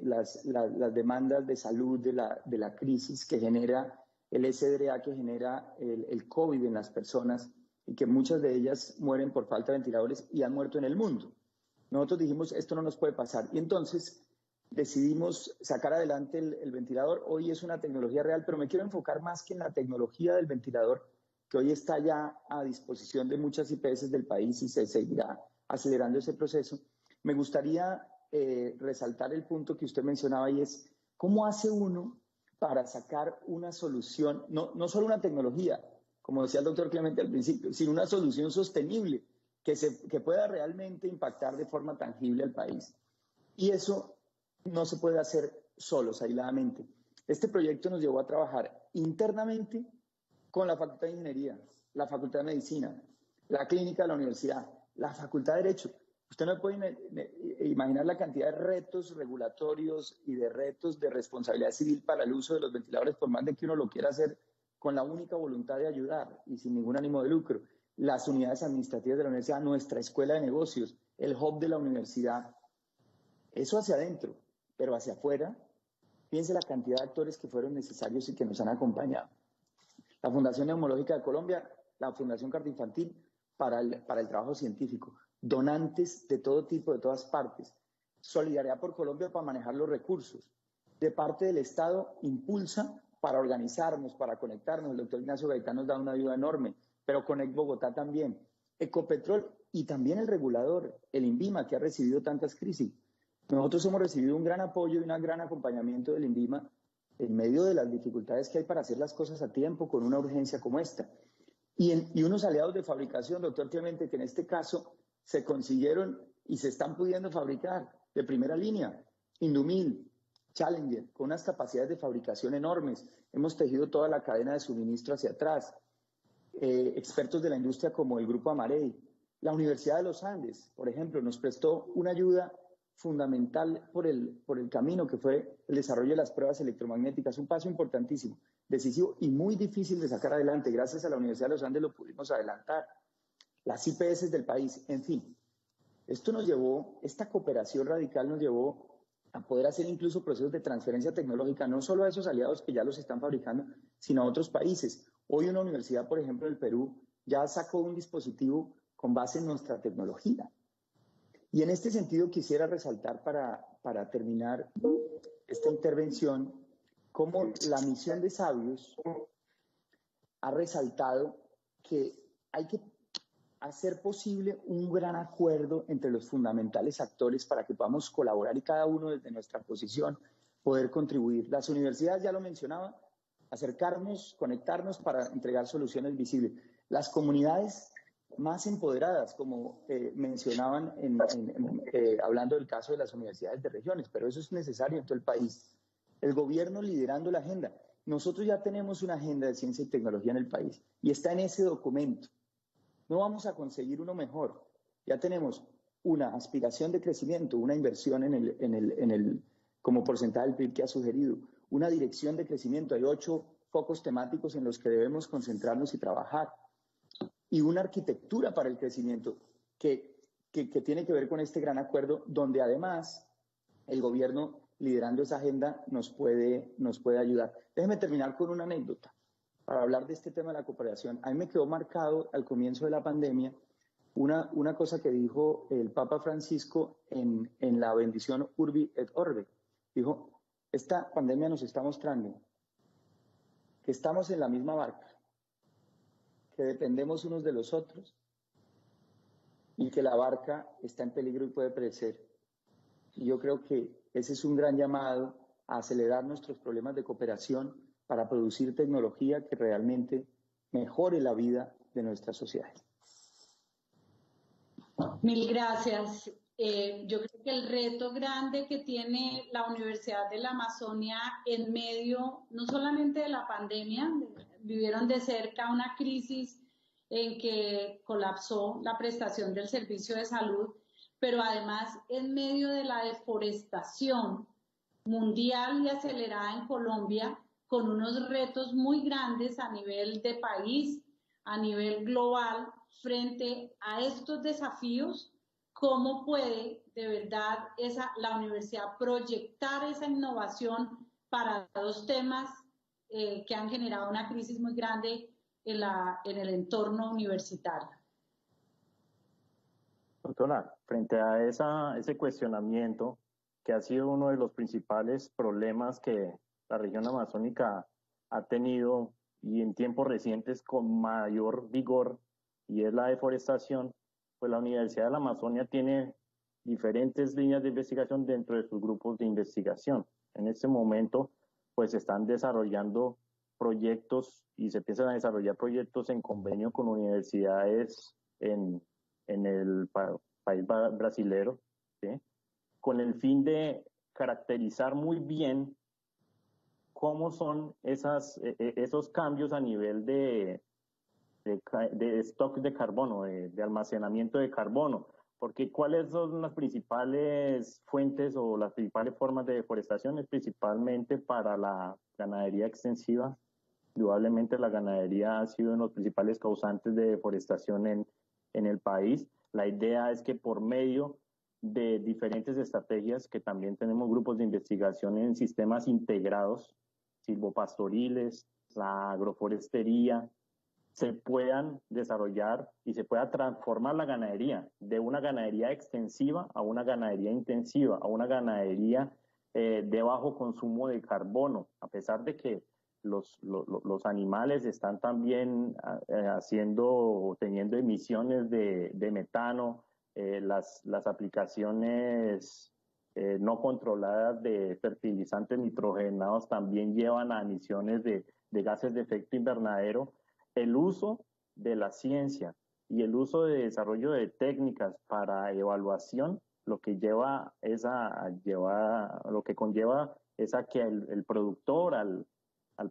Speaker 3: las demandas de salud de la crisis que genera el SDRA, que genera el COVID en las personas, y que muchas de ellas mueren por falta de ventiladores y han muerto en el mundo. Nosotros dijimos, esto no nos puede pasar, y entonces decidimos sacar adelante el ventilador. Hoy es una tecnología real, pero me quiero enfocar más que en la tecnología del ventilador, que hoy está ya a disposición de muchas IPS del país y se seguirá acelerando ese proceso. Me gustaría resaltar el punto que usted mencionaba, y es cómo hace uno para sacar una solución, no solo una tecnología, como decía el doctor Clemente al principio, sino una solución sostenible que pueda realmente impactar de forma tangible al país. Y eso no se puede hacer solos, aisladamente. Este proyecto nos llevó a trabajar internamente con la Facultad de Ingeniería, la Facultad de Medicina, la Clínica de la Universidad, la Facultad de Derecho. Usted no puede imaginar la cantidad de retos regulatorios y de retos de responsabilidad civil para el uso de los ventiladores, por más de que uno lo quiera hacer con la única voluntad de ayudar y sin ningún ánimo de lucro. Las unidades administrativas de la universidad, nuestra escuela de negocios, el hub de la universidad. Eso hacia adentro, pero hacia afuera, piense la cantidad de actores que fueron necesarios y que nos han acompañado. La Fundación Neumológica de Colombia, la Fundación Cardioinfantil para el trabajo científico, donantes de todo tipo, de todas partes, Solidaridad por Colombia para manejar los recursos. De parte del Estado, Impulsa para organizarnos, para conectarnos. El doctor Ignacio Gaitán nos da una ayuda enorme, pero Conect Bogotá también. Ecopetrol y también el regulador, el INVIMA, que ha recibido tantas crisis. Nosotros hemos recibido un gran apoyo y un gran acompañamiento del INVIMA en medio de las dificultades que hay para hacer las cosas a tiempo con una urgencia como esta. Y unos aliados de fabricación, doctor Clemente, que en este caso se consiguieron y se están pudiendo fabricar de primera línea. Indumil, Challenger, con unas capacidades de fabricación enormes. Hemos tejido toda la cadena de suministro hacia atrás. Expertos de la industria como el Grupo Amarey. La Universidad de los Andes, por ejemplo, nos prestó una ayuda fundamental por el camino, que fue el desarrollo de las pruebas electromagnéticas, un paso importantísimo, decisivo y muy difícil de sacar adelante. Gracias a la Universidad de los Andes lo pudimos adelantar. Las IPS del país, en fin. Esta cooperación radical nos llevó a poder hacer incluso procesos de transferencia tecnológica, no solo a esos aliados que ya los están fabricando, sino a otros países. Hoy una universidad, por ejemplo, del Perú, ya sacó un dispositivo con base en nuestra tecnología. Y en este sentido quisiera resaltar para terminar esta intervención cómo la misión de sabios ha resaltado que hay que hacer posible un gran acuerdo entre los fundamentales actores para que podamos colaborar y cada uno desde nuestra posición poder contribuir. Las universidades, ya lo mencionaba, acercarnos, conectarnos para entregar soluciones visibles. Las comunidades más empoderadas, como mencionaban hablando del caso de las universidades de regiones, pero eso es necesario en todo el país. El gobierno liderando la agenda. Nosotros ya tenemos una agenda de ciencia y tecnología en el país y está en ese documento. No vamos a conseguir uno mejor. Ya tenemos una aspiración de crecimiento, una inversión como porcentaje del PIB que ha sugerido, una dirección de crecimiento. Hay 8 focos temáticos en los que debemos concentrarnos y trabajar, y una arquitectura para el crecimiento que tiene que ver con este gran acuerdo, donde además el gobierno, liderando esa agenda, nos puede ayudar. Déjeme terminar con una anécdota para hablar de este tema de la cooperación. A mí me quedó marcado al comienzo de la pandemia una cosa que dijo el Papa Francisco en la bendición Urbi et Orbe. Dijo, esta pandemia nos está mostrando que estamos en la misma barca, que dependemos unos de los otros y que la barca está en peligro y puede perecer. Y yo creo que ese es un gran llamado a acelerar nuestros problemas de cooperación para producir tecnología que realmente mejore la vida de nuestras sociedades.
Speaker 1: Mil gracias. Yo creo que el reto grande que tiene la Universidad de la Amazonia en medio, no solamente de la pandemia, vivieron de cerca una crisis en que colapsó la prestación del servicio de salud, pero además en medio de la deforestación mundial y acelerada en Colombia, con unos retos muy grandes a nivel de país, a nivel global, frente a estos desafíos, ¿cómo puede de verdad la universidad proyectar esa innovación para 2 temas que han generado una crisis muy grande en el entorno universitario?
Speaker 5: Doctora, frente a ese cuestionamiento, que ha sido uno de los principales problemas que la región amazónica ha tenido y en tiempos recientes con mayor vigor, y es la deforestación, pues la Universidad de la Amazonia tiene diferentes líneas de investigación dentro de sus grupos de investigación. En este momento, pues se están desarrollando proyectos y se empiezan a desarrollar proyectos en convenio con universidades en el país brasilero, ¿sí? Con el fin de caracterizar muy bien cómo son esos cambios a nivel de stock de carbono, de almacenamiento de carbono, porque ¿cuáles son las principales fuentes o las principales formas de deforestación? Es principalmente para la ganadería extensiva. Indudablemente la ganadería ha sido uno de los principales causantes de deforestación en el país. La idea es que por medio de diferentes estrategias, que también tenemos grupos de investigación en sistemas integrados, silvopastoriles, la agroforestería, se puedan desarrollar y se pueda transformar la ganadería de una ganadería extensiva a una ganadería intensiva, a una ganadería de bajo consumo de carbono, a pesar de que los animales están también teniendo emisiones de metano, las aplicaciones no controladas de fertilizantes nitrogenados también llevan a emisiones de gases de efecto invernadero. El uso de la ciencia y el uso de desarrollo de técnicas para evaluación lo que conlleva es a que el productor, al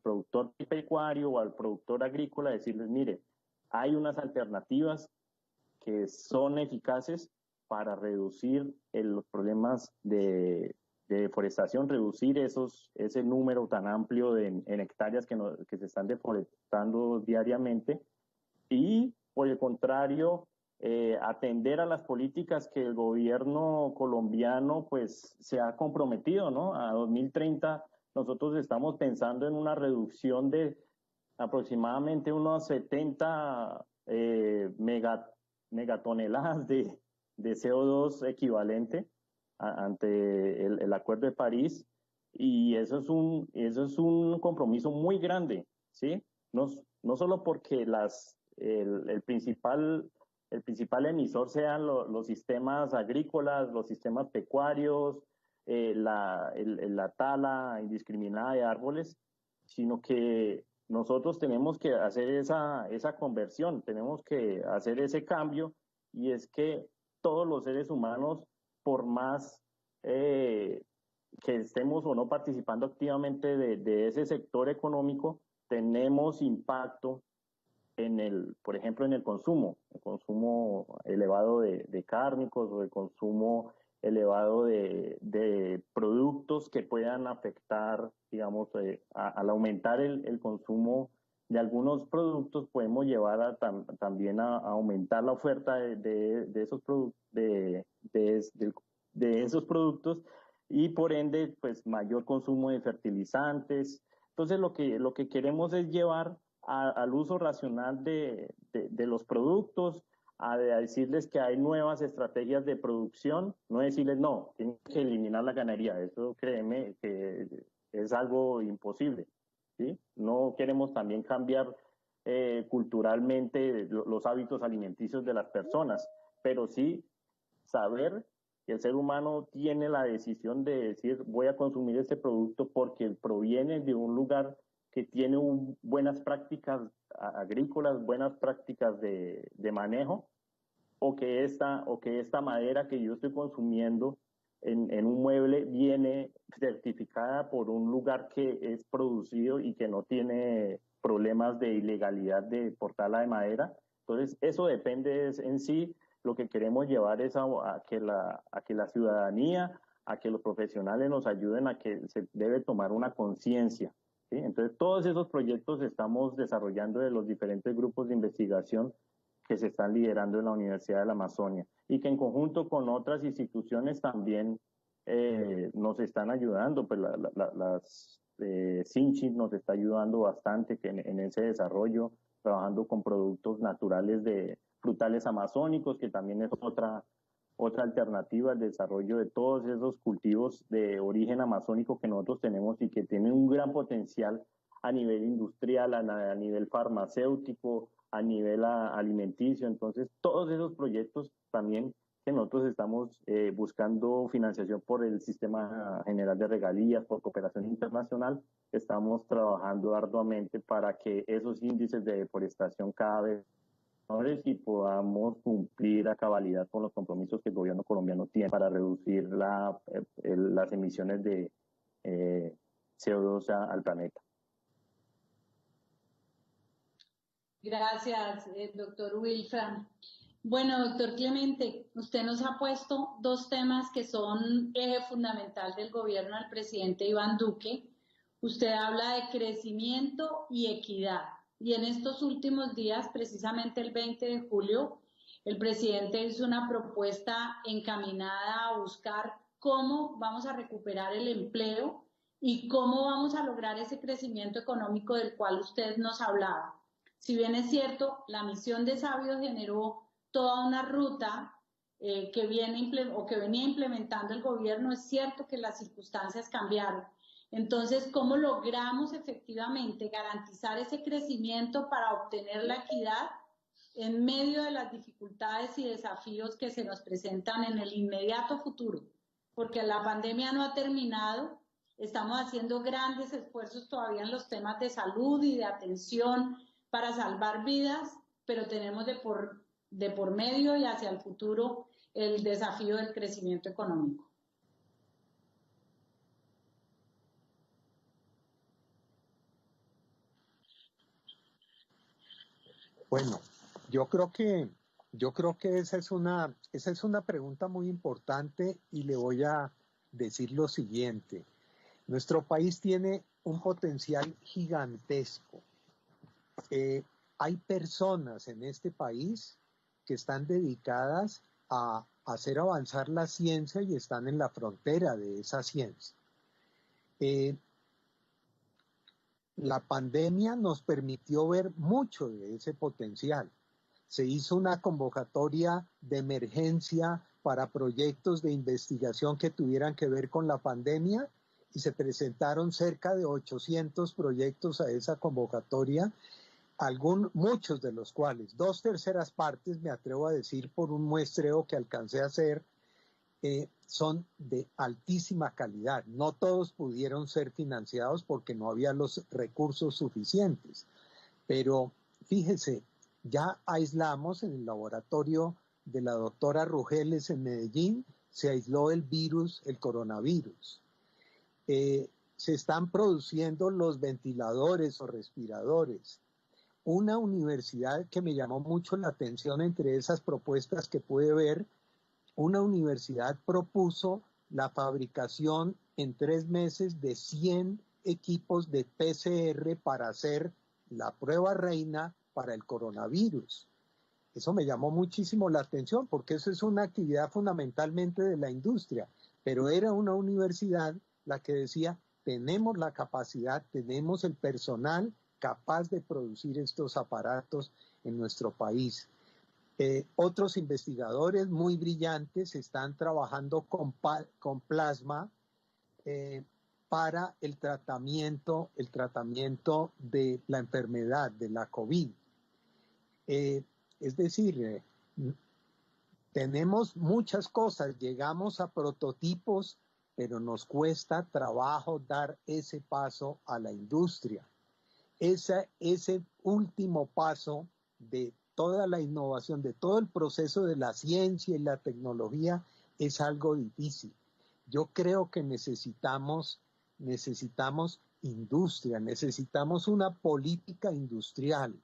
Speaker 5: productor pecuario o al productor agrícola, decirles, mire, hay unas alternativas que son eficaces para reducir los problemas de deforestación, reducir ese número tan amplio en hectáreas que se están deforestando diariamente, y por el contrario, atender a las políticas que el gobierno colombiano pues se ha comprometido, ¿no? A 2030 nosotros estamos pensando en una reducción de aproximadamente unos 70 megatoneladas de CO2 equivalente ante el Acuerdo de París, y eso es un compromiso muy grande, ¿sí? No solo porque el principal emisor sean los sistemas agrícolas, los sistemas pecuarios, la tala indiscriminada de árboles, sino que nosotros tenemos que hacer esa conversión, tenemos que hacer ese cambio, y es que todos los seres humanos, por más que estemos o no participando activamente de ese sector económico, tenemos impacto por ejemplo, en el consumo elevado de cárnicos o el consumo elevado de productos que puedan afectar, digamos, al aumentar el consumo de algunos productos, podemos llevar también a aumentar la oferta de esos productos y por ende, pues mayor consumo de fertilizantes. Entonces, lo que queremos es llevar al uso racional de los productos, a decirles que hay nuevas estrategias de producción, no decirles no, tienen que eliminar la ganadería, eso créeme que es algo imposible, ¿sí? No queremos también cambiar culturalmente los hábitos alimenticios de las personas, pero sí saber que el ser humano tiene la decisión de decir voy a consumir este producto porque proviene de un lugar que tiene buenas prácticas agrícolas, buenas prácticas de manejo, o que esta madera que yo estoy consumiendo en un mueble viene certificada por un lugar que es producido y que no tiene problemas de ilegalidad de portarla de madera. Entonces, eso depende en sí. Lo que queremos llevar es a que la ciudadanía, a que los profesionales nos ayuden a que se debe tomar una conciencia, ¿sí? Entonces, todos esos proyectos estamos desarrollando de los diferentes grupos de investigación que se están liderando en la Universidad de la Amazonia y que en conjunto con otras instituciones también nos están ayudando. Pues las Sinchi nos está ayudando bastante en ese desarrollo, trabajando con productos naturales de frutales amazónicos, que también es otra alternativa al desarrollo de todos esos cultivos de origen amazónico que nosotros tenemos y que tienen un gran potencial a nivel industrial, a nivel farmacéutico, a nivel alimenticio. Entonces, todos esos proyectos también que nosotros estamos buscando financiación por el Sistema General de Regalías, por cooperación internacional, estamos trabajando arduamente para que esos índices de deforestación cada vez menores y podamos cumplir a cabalidad con los compromisos que el gobierno colombiano tiene para reducir las emisiones de CO2 al planeta.
Speaker 1: Gracias, doctor Wilfran. Bueno, doctor Clemente, usted nos ha puesto dos temas que son eje fundamental del gobierno del presidente Iván Duque. Usted habla de crecimiento y equidad. Y en estos últimos días, precisamente el 20 de julio, el presidente hizo una propuesta encaminada a buscar cómo vamos a recuperar el empleo y cómo vamos a lograr ese crecimiento económico del cual usted nos hablaba. Si bien es cierto, la misión de Sabios generó toda una ruta que venía implementando el gobierno, es cierto que las circunstancias cambiaron. Entonces, ¿cómo logramos efectivamente garantizar ese crecimiento para obtener la equidad en medio de las dificultades y desafíos que se nos presentan en el inmediato futuro? Porque la pandemia no ha terminado, estamos haciendo grandes esfuerzos todavía en los temas de salud y de atención para salvar vidas, pero tenemos de por medio y hacia el futuro el desafío del crecimiento económico.
Speaker 2: Bueno, yo creo que esa es una pregunta muy importante y le voy a decir lo siguiente. Nuestro país tiene un potencial gigantesco. Hay personas en este país que están dedicadas a hacer avanzar la ciencia y están en la frontera de esa ciencia. La pandemia nos permitió ver mucho de ese potencial. Se hizo una convocatoria de emergencia para proyectos de investigación que tuvieran que ver con la pandemia y se presentaron cerca de 800 proyectos a esa convocatoria, muchos de los cuales, 2/3 partes, me atrevo a decir por un muestreo que alcancé a hacer, son de altísima calidad. No todos pudieron ser financiados porque no había los recursos suficientes. Pero fíjese, ya aislamos en el laboratorio de la doctora Rugeles en Medellín, se aisló el coronavirus. Se están produciendo los ventiladores o respiradores. una universidad que me llamó mucho la atención entre esas propuestas que pude ver, una universidad propuso la fabricación en 3 meses de 100 equipos de PCR para hacer la prueba reina para el coronavirus. Eso me llamó muchísimo la atención porque eso es una actividad fundamentalmente de la industria, pero era una universidad la que decía, tenemos la capacidad, tenemos el personal capaz de producir estos aparatos en nuestro país. Otros investigadores muy brillantes están trabajando con plasma para el tratamiento de la enfermedad, de la COVID. Es decir, tenemos muchas cosas, llegamos a prototipos, pero nos cuesta trabajo dar ese paso a la industria. Ese último paso de toda la innovación, de todo el proceso de la ciencia y la tecnología es algo difícil. Yo creo que necesitamos industria, necesitamos una política industrial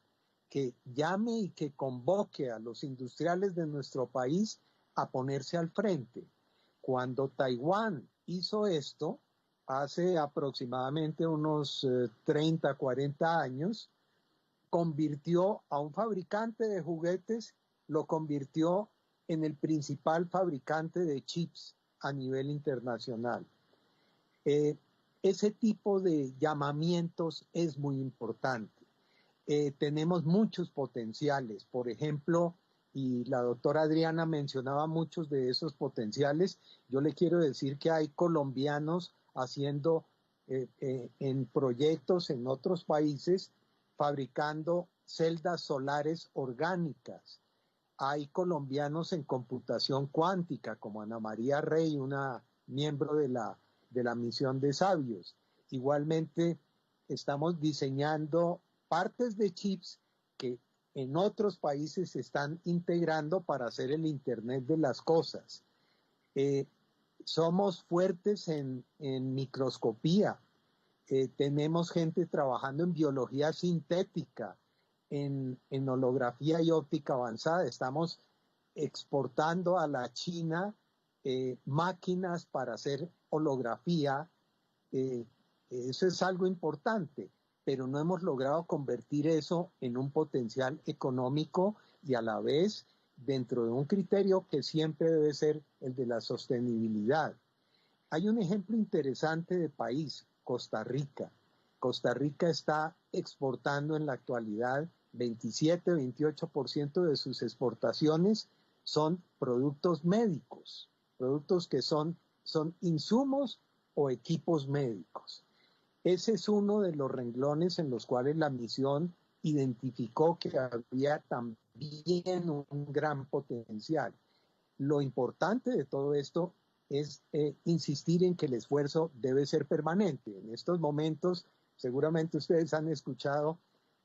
Speaker 2: que llame y que convoque a los industriales de nuestro país a ponerse al frente. Cuando Taiwán hizo esto, hace aproximadamente unos 30, 40 años, convirtió a un fabricante de juguetes, lo convirtió en el principal fabricante de chips a nivel internacional. Ese tipo de llamamientos es muy importante. Tenemos muchos potenciales, por ejemplo, y la doctora Adriana mencionaba muchos de esos potenciales. Yo le quiero decir que hay colombianos haciendo en proyectos en otros países, fabricando celdas solares orgánicas. Hay colombianos en computación cuántica, como Ana María Rey, una miembro de la misión de sabios. Igualmente, estamos diseñando partes de chips que en otros países se están integrando para hacer el Internet de las cosas. Somos fuertes en microscopía. Tenemos gente trabajando en biología sintética, en holografía y óptica avanzada. Estamos exportando a la China máquinas para hacer holografía. Eso es algo importante, pero no hemos logrado convertir eso en un potencial económico y a la vez dentro de un criterio que siempre debe ser el de la sostenibilidad. Hay un ejemplo interesante de país, Costa Rica. Costa Rica está exportando en la actualidad 27-28% de sus exportaciones son productos médicos, productos que son insumos o equipos médicos. Ese es uno de los renglones en los cuales la misión identificó que había también un gran potencial. Lo importante de todo esto es insistir en que el esfuerzo debe ser permanente. En estos momentos, seguramente ustedes han escuchado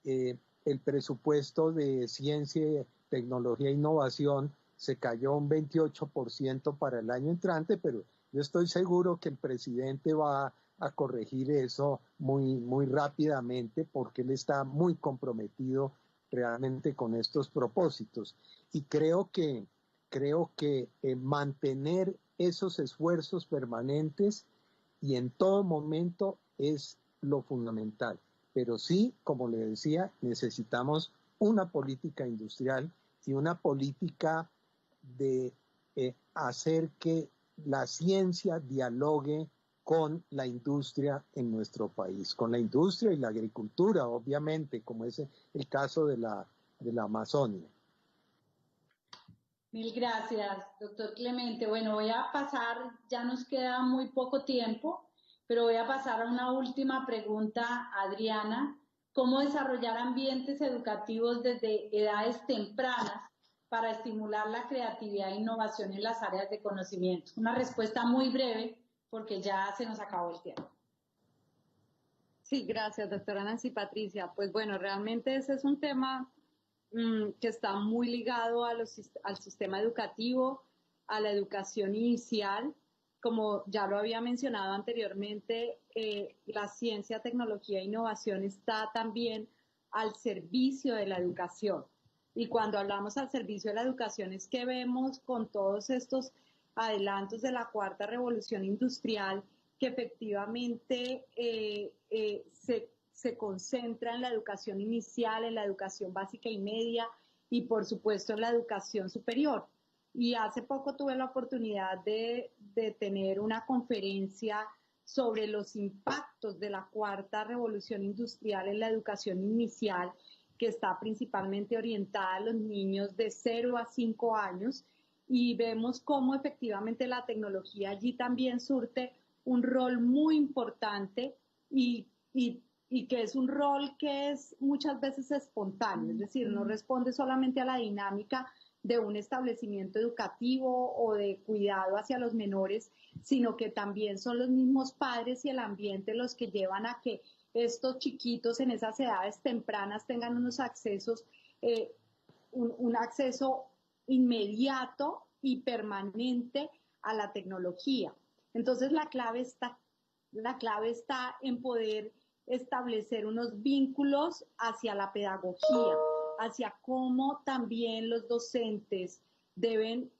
Speaker 2: el presupuesto de ciencia, tecnología e innovación se cayó un 28% para el año entrante, pero yo estoy seguro que el presidente va a corregir eso muy rápidamente porque él está muy comprometido realmente con estos propósitos. Y creo que mantener esos esfuerzos permanentes y en todo momento es lo fundamental. Pero sí, como le decía, necesitamos una política industrial y una política de hacer que la ciencia dialogue con la industria en nuestro país, con la industria y la agricultura, obviamente, como es el caso de la Amazonia.
Speaker 1: Mil gracias, doctor Clemente. Bueno, voy a pasar, ya nos queda muy poco tiempo, pero voy a pasar a una última pregunta, Adriana. ¿Cómo desarrollar ambientes educativos desde edades tempranas para estimular la creatividad e innovación en las áreas de conocimiento? Una respuesta muy breve, porque ya se nos acabó el tiempo.
Speaker 4: Sí, gracias, doctora Nancy Patricia. Pues bueno, realmente ese es un tema que está muy ligado al sistema educativo, a la educación inicial. Como ya lo había mencionado anteriormente, la ciencia, tecnología e innovación está también al servicio de la educación. Y cuando hablamos al servicio de la educación es que vemos con todos estos adelantos de la cuarta revolución industrial que efectivamente se concentra en la educación inicial, en la educación básica y media y por supuesto en la educación superior. Y hace poco tuve la oportunidad de tener una conferencia sobre los impactos de la cuarta revolución industrial en la educación inicial, que está principalmente orientada a los niños de 0 a 5 años, y vemos cómo efectivamente la tecnología allí también surte un rol muy importante y que es un rol que es muchas veces espontáneo, es decir, no responde solamente a la dinámica de un establecimiento educativo o de cuidado hacia los menores, sino que también son los mismos padres y el ambiente los que llevan a que estos chiquitos en esas edades tempranas tengan unos accesos, un acceso inmediato y permanente a la tecnología. Entonces la clave está en poder establecer unos vínculos hacia la pedagogía, hacia cómo también los docentes deben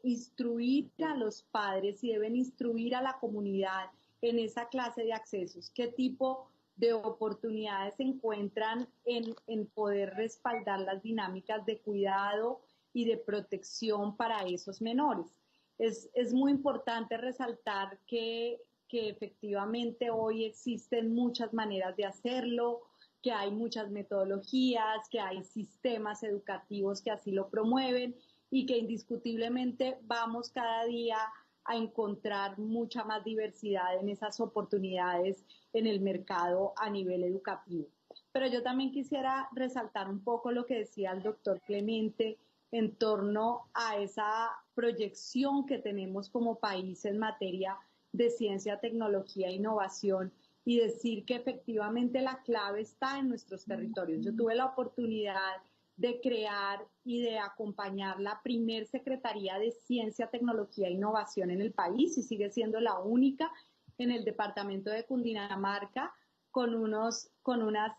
Speaker 4: instruir a los padres y deben instruir a la comunidad en esa clase de accesos, qué tipo de oportunidades se encuentran en poder respaldar las dinámicas de cuidado y de protección para esos menores. Es muy importante resaltar que efectivamente hoy existen muchas maneras de hacerlo, que hay muchas metodologías, que hay sistemas educativos que así lo promueven y que indiscutiblemente vamos cada día a encontrar mucha más diversidad en esas oportunidades en el mercado a nivel educativo. Pero yo también quisiera resaltar un poco lo que decía el doctor Clemente en torno a esa proyección que tenemos como país en materia de ciencia, tecnología e innovación, y decir que efectivamente la clave está en nuestros territorios. Yo tuve la oportunidad de crear y de acompañar la primer Secretaría de Ciencia, Tecnología e Innovación en el país, y sigue siendo la única en el departamento de Cundinamarca, con unas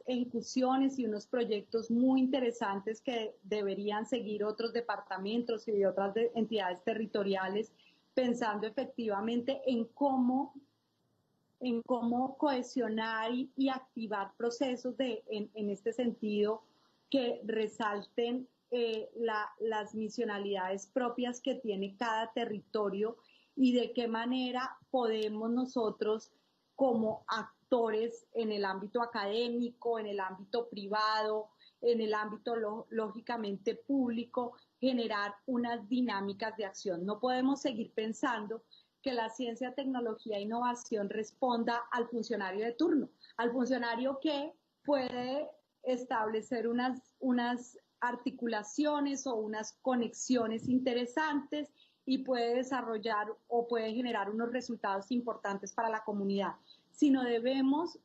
Speaker 4: ejecuciones y unos proyectos muy interesantes que deberían seguir otros departamentos y otras entidades territoriales, pensando efectivamente en cómo cohesionar y activar procesos en este sentido que resalten las misionalidades propias que tiene cada territorio y de qué manera podemos nosotros como actores en el ámbito académico, en el ámbito privado, en el ámbito lógicamente público, generar unas dinámicas de acción. No podemos seguir pensando que la ciencia, tecnología e innovación responda al funcionario de turno, al funcionario que puede establecer unas articulaciones o unas conexiones interesantes y puede desarrollar o puede generar unos resultados importantes para la comunidad, sino debemos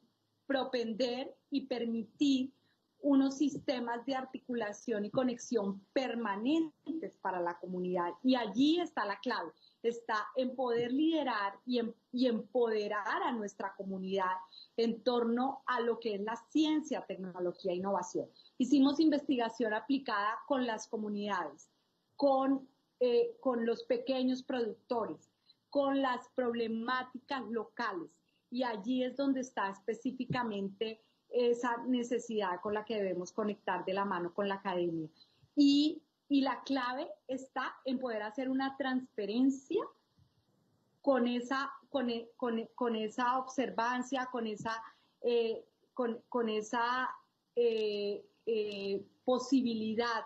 Speaker 4: propender y permitir unos sistemas de articulación y conexión permanentes para la comunidad. Y allí está la clave, está en poder liderar y empoderar a nuestra comunidad en torno a lo que es la ciencia, tecnología e innovación. Hicimos investigación aplicada con las comunidades, con los pequeños productores, con las problemáticas locales, y allí es donde está específicamente esa necesidad con la que debemos conectar de la mano con la academia. Y la clave está en poder hacer una transferencia con esa observancia, con esa posibilidad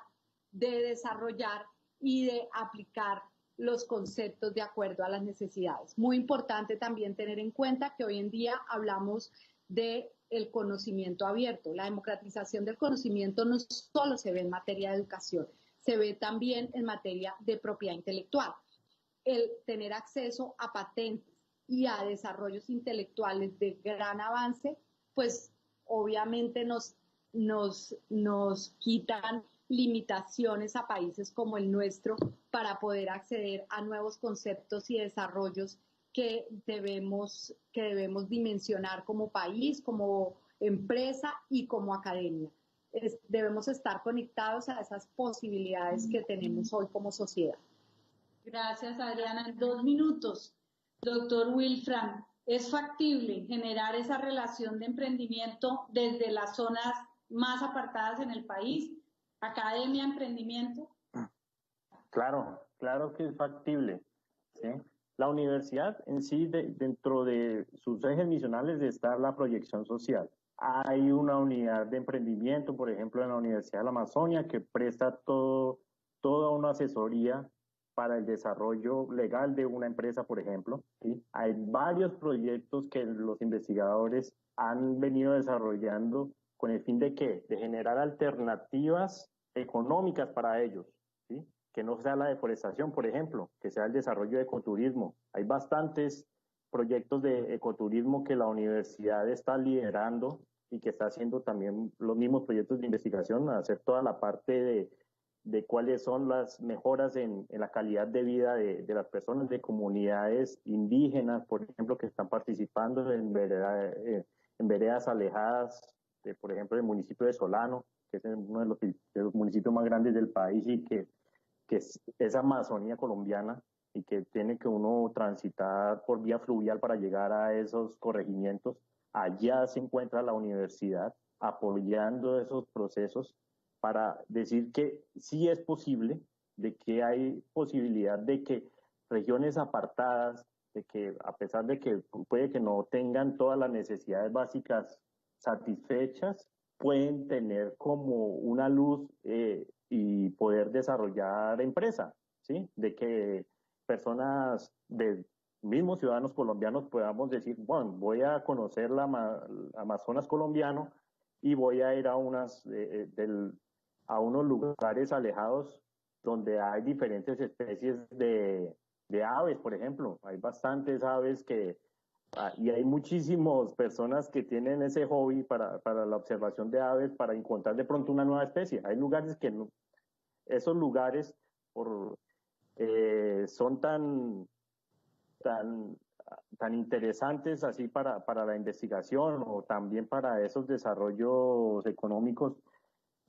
Speaker 4: de desarrollar y de aplicar los conceptos de acuerdo a las necesidades. Muy importante también tener en cuenta que hoy en día hablamos de el conocimiento abierto. La democratización del conocimiento no solo se ve en materia de educación, se ve también en materia de propiedad intelectual. El tener acceso a patentes y a desarrollos intelectuales de gran avance, pues obviamente nos quitan limitaciones a países como el nuestro para poder acceder a nuevos conceptos y desarrollos que debemos dimensionar como país, como empresa y como academia. debemos estar conectados a esas posibilidades que tenemos hoy como sociedad.
Speaker 1: Gracias, Adriana. En 2 minutos, doctor Wilfran, ¿es factible generar esa relación de emprendimiento desde las zonas más apartadas en el país? Academia, emprendimiento.
Speaker 5: Claro, claro que es factible, ¿sí? La universidad en sí, dentro de sus ejes misionales está la proyección social. Hay una unidad de emprendimiento, por ejemplo, en la Universidad de la Amazonia, que presta toda una asesoría para el desarrollo legal de una empresa, por ejemplo, ¿sí? Hay varios proyectos que los investigadores han venido desarrollando con el fin de ¿qué? De generar alternativas económicas para ellos, ¿sí? Que no sea la deforestación, por ejemplo, que sea el desarrollo de ecoturismo. Hay bastantes proyectos de ecoturismo que la universidad está liderando y que está haciendo también los mismos proyectos de investigación, hacer toda la parte de cuáles son las mejoras en la calidad de vida de las personas de comunidades indígenas, por ejemplo, que están participando en veredas alejadas, por ejemplo, del municipio de Solano, que es uno de los municipios más grandes del país y que es Amazonía colombiana y que tiene que uno transitar por vía fluvial para llegar a esos corregimientos. Allá se encuentra la universidad apoyando esos procesos para decir que sí es posible, de que hay posibilidad de que regiones apartadas, de que a pesar de que puede que no tengan todas las necesidades básicas satisfechas, pueden tener como una luz y poder desarrollar empresa, ¿sí? De que personas de mismos ciudadanos colombianos podamos decir, bueno, voy a conocer la Amazonas colombiano y voy a ir a unos lugares alejados donde hay diferentes especies de aves, por ejemplo. Hay bastantes aves y hay muchísimas personas que tienen ese hobby para la observación de aves, para encontrar de pronto una nueva especie. Hay lugares que no, esos lugares son tan interesantes así para la investigación o también para esos desarrollos económicos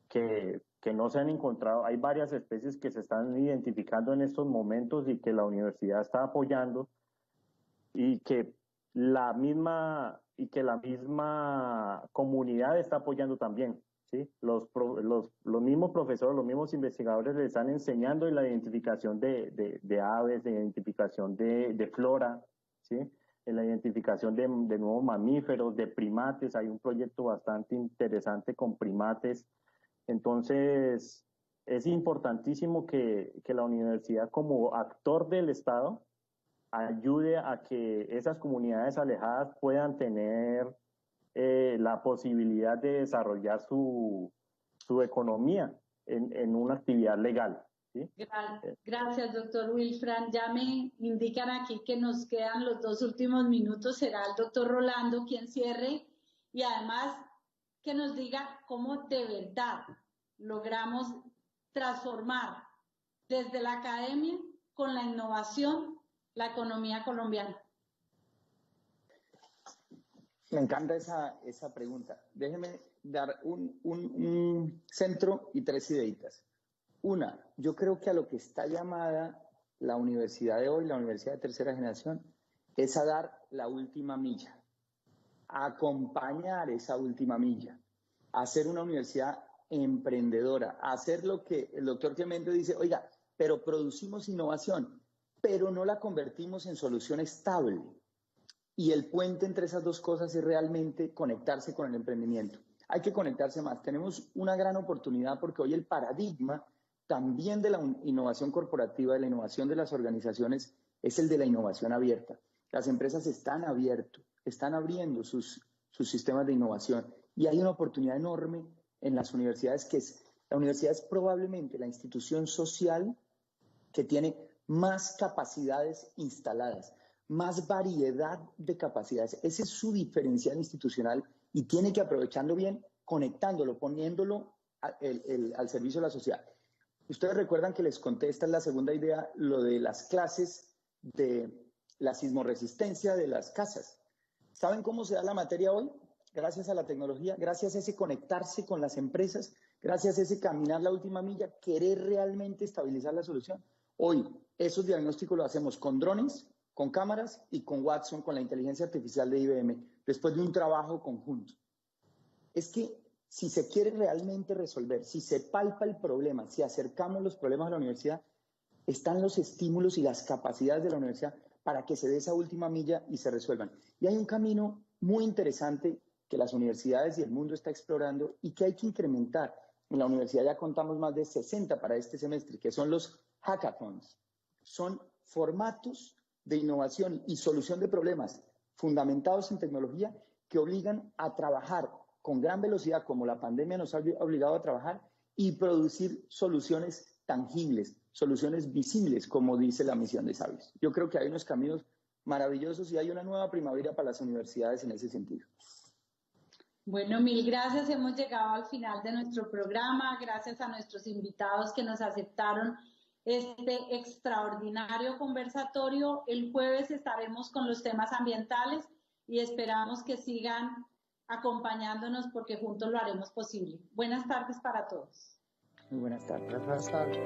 Speaker 5: que no se han encontrado. Hay varias especies que se están identificando en estos momentos y que la universidad está apoyando y que la misma comunidad está apoyando también, ¿sí? Los mismos profesores, los mismos investigadores le están enseñando en la identificación de aves, de identificación de flora, ¿sí? En la identificación de nuevos mamíferos, de primates. Hay un proyecto bastante interesante con primates. Entonces, es importantísimo que la universidad como actor del Estado ayude a que esas comunidades alejadas puedan tener la posibilidad de desarrollar su economía en una actividad legal, ¿sí?
Speaker 1: Gracias, doctor Wilfran. Ya me indican aquí que nos quedan los 2 últimos minutos. Será el doctor Rolando quien cierre y además que nos diga cómo de verdad logramos transformar desde la academia con la innovación la economía colombiana.
Speaker 3: Me encanta esa pregunta. Déjeme dar un centro y 3 ideitas. Una, yo creo que a lo que está llamada la universidad de hoy, la universidad de tercera generación, es a dar la última milla, a acompañar esa última milla, a ser una universidad emprendedora, a hacer lo que el doctor Clemente dice, oiga, pero producimos innovación, pero no la convertimos en solución estable. Y el puente entre esas dos cosas es realmente conectarse con el emprendimiento. Hay que conectarse más. Tenemos una gran oportunidad porque hoy el paradigma también de la innovación corporativa, de la innovación de las organizaciones, es el de la innovación abierta. Las empresas están abiertas, están abriendo sus sistemas de innovación y hay una oportunidad enorme en las universidades la universidad es probablemente la institución social que tiene más capacidades instaladas, más variedad de capacidades. Ese es su diferencial institucional y tiene que aprovecharlo bien, conectándolo, poniéndolo al servicio de la sociedad. Ustedes recuerdan que les conté, esta es la segunda idea, lo de las clases de la sismoresistencia de las casas. ¿Saben cómo se da la materia hoy? gracias a la tecnología, gracias a ese conectarse con las empresas, gracias a ese caminar la última milla, querer realmente estabilizar la solución. Hoy, esos diagnósticos los hacemos con drones, con cámaras y con Watson, con la inteligencia artificial de IBM, después de un trabajo conjunto. Es que si se quiere realmente resolver, si se palpa el problema, si acercamos los problemas a la universidad, están los estímulos y las capacidades de la universidad para que se dé esa última milla y se resuelvan. Y hay un camino muy interesante que las universidades y el mundo está explorando y que hay que incrementar. En la universidad ya contamos más de 60 para este semestre, que son los hackathons. Son formatos de innovación y solución de problemas fundamentados en tecnología que obligan a trabajar con gran velocidad, como la pandemia nos ha obligado a trabajar, y producir soluciones tangibles, soluciones visibles, como dice la misión de Sabios. Yo creo que hay unos caminos maravillosos y hay una nueva primavera para las universidades en ese sentido.
Speaker 1: Bueno, mil gracias. Hemos llegado al final de nuestro programa. Gracias a nuestros invitados que nos aceptaron este extraordinario conversatorio. El jueves estaremos con los temas ambientales y esperamos que sigan acompañándonos porque juntos lo haremos posible. Buenas tardes para todos.
Speaker 3: Muy buenas tardes.
Speaker 2: Buenas tardes.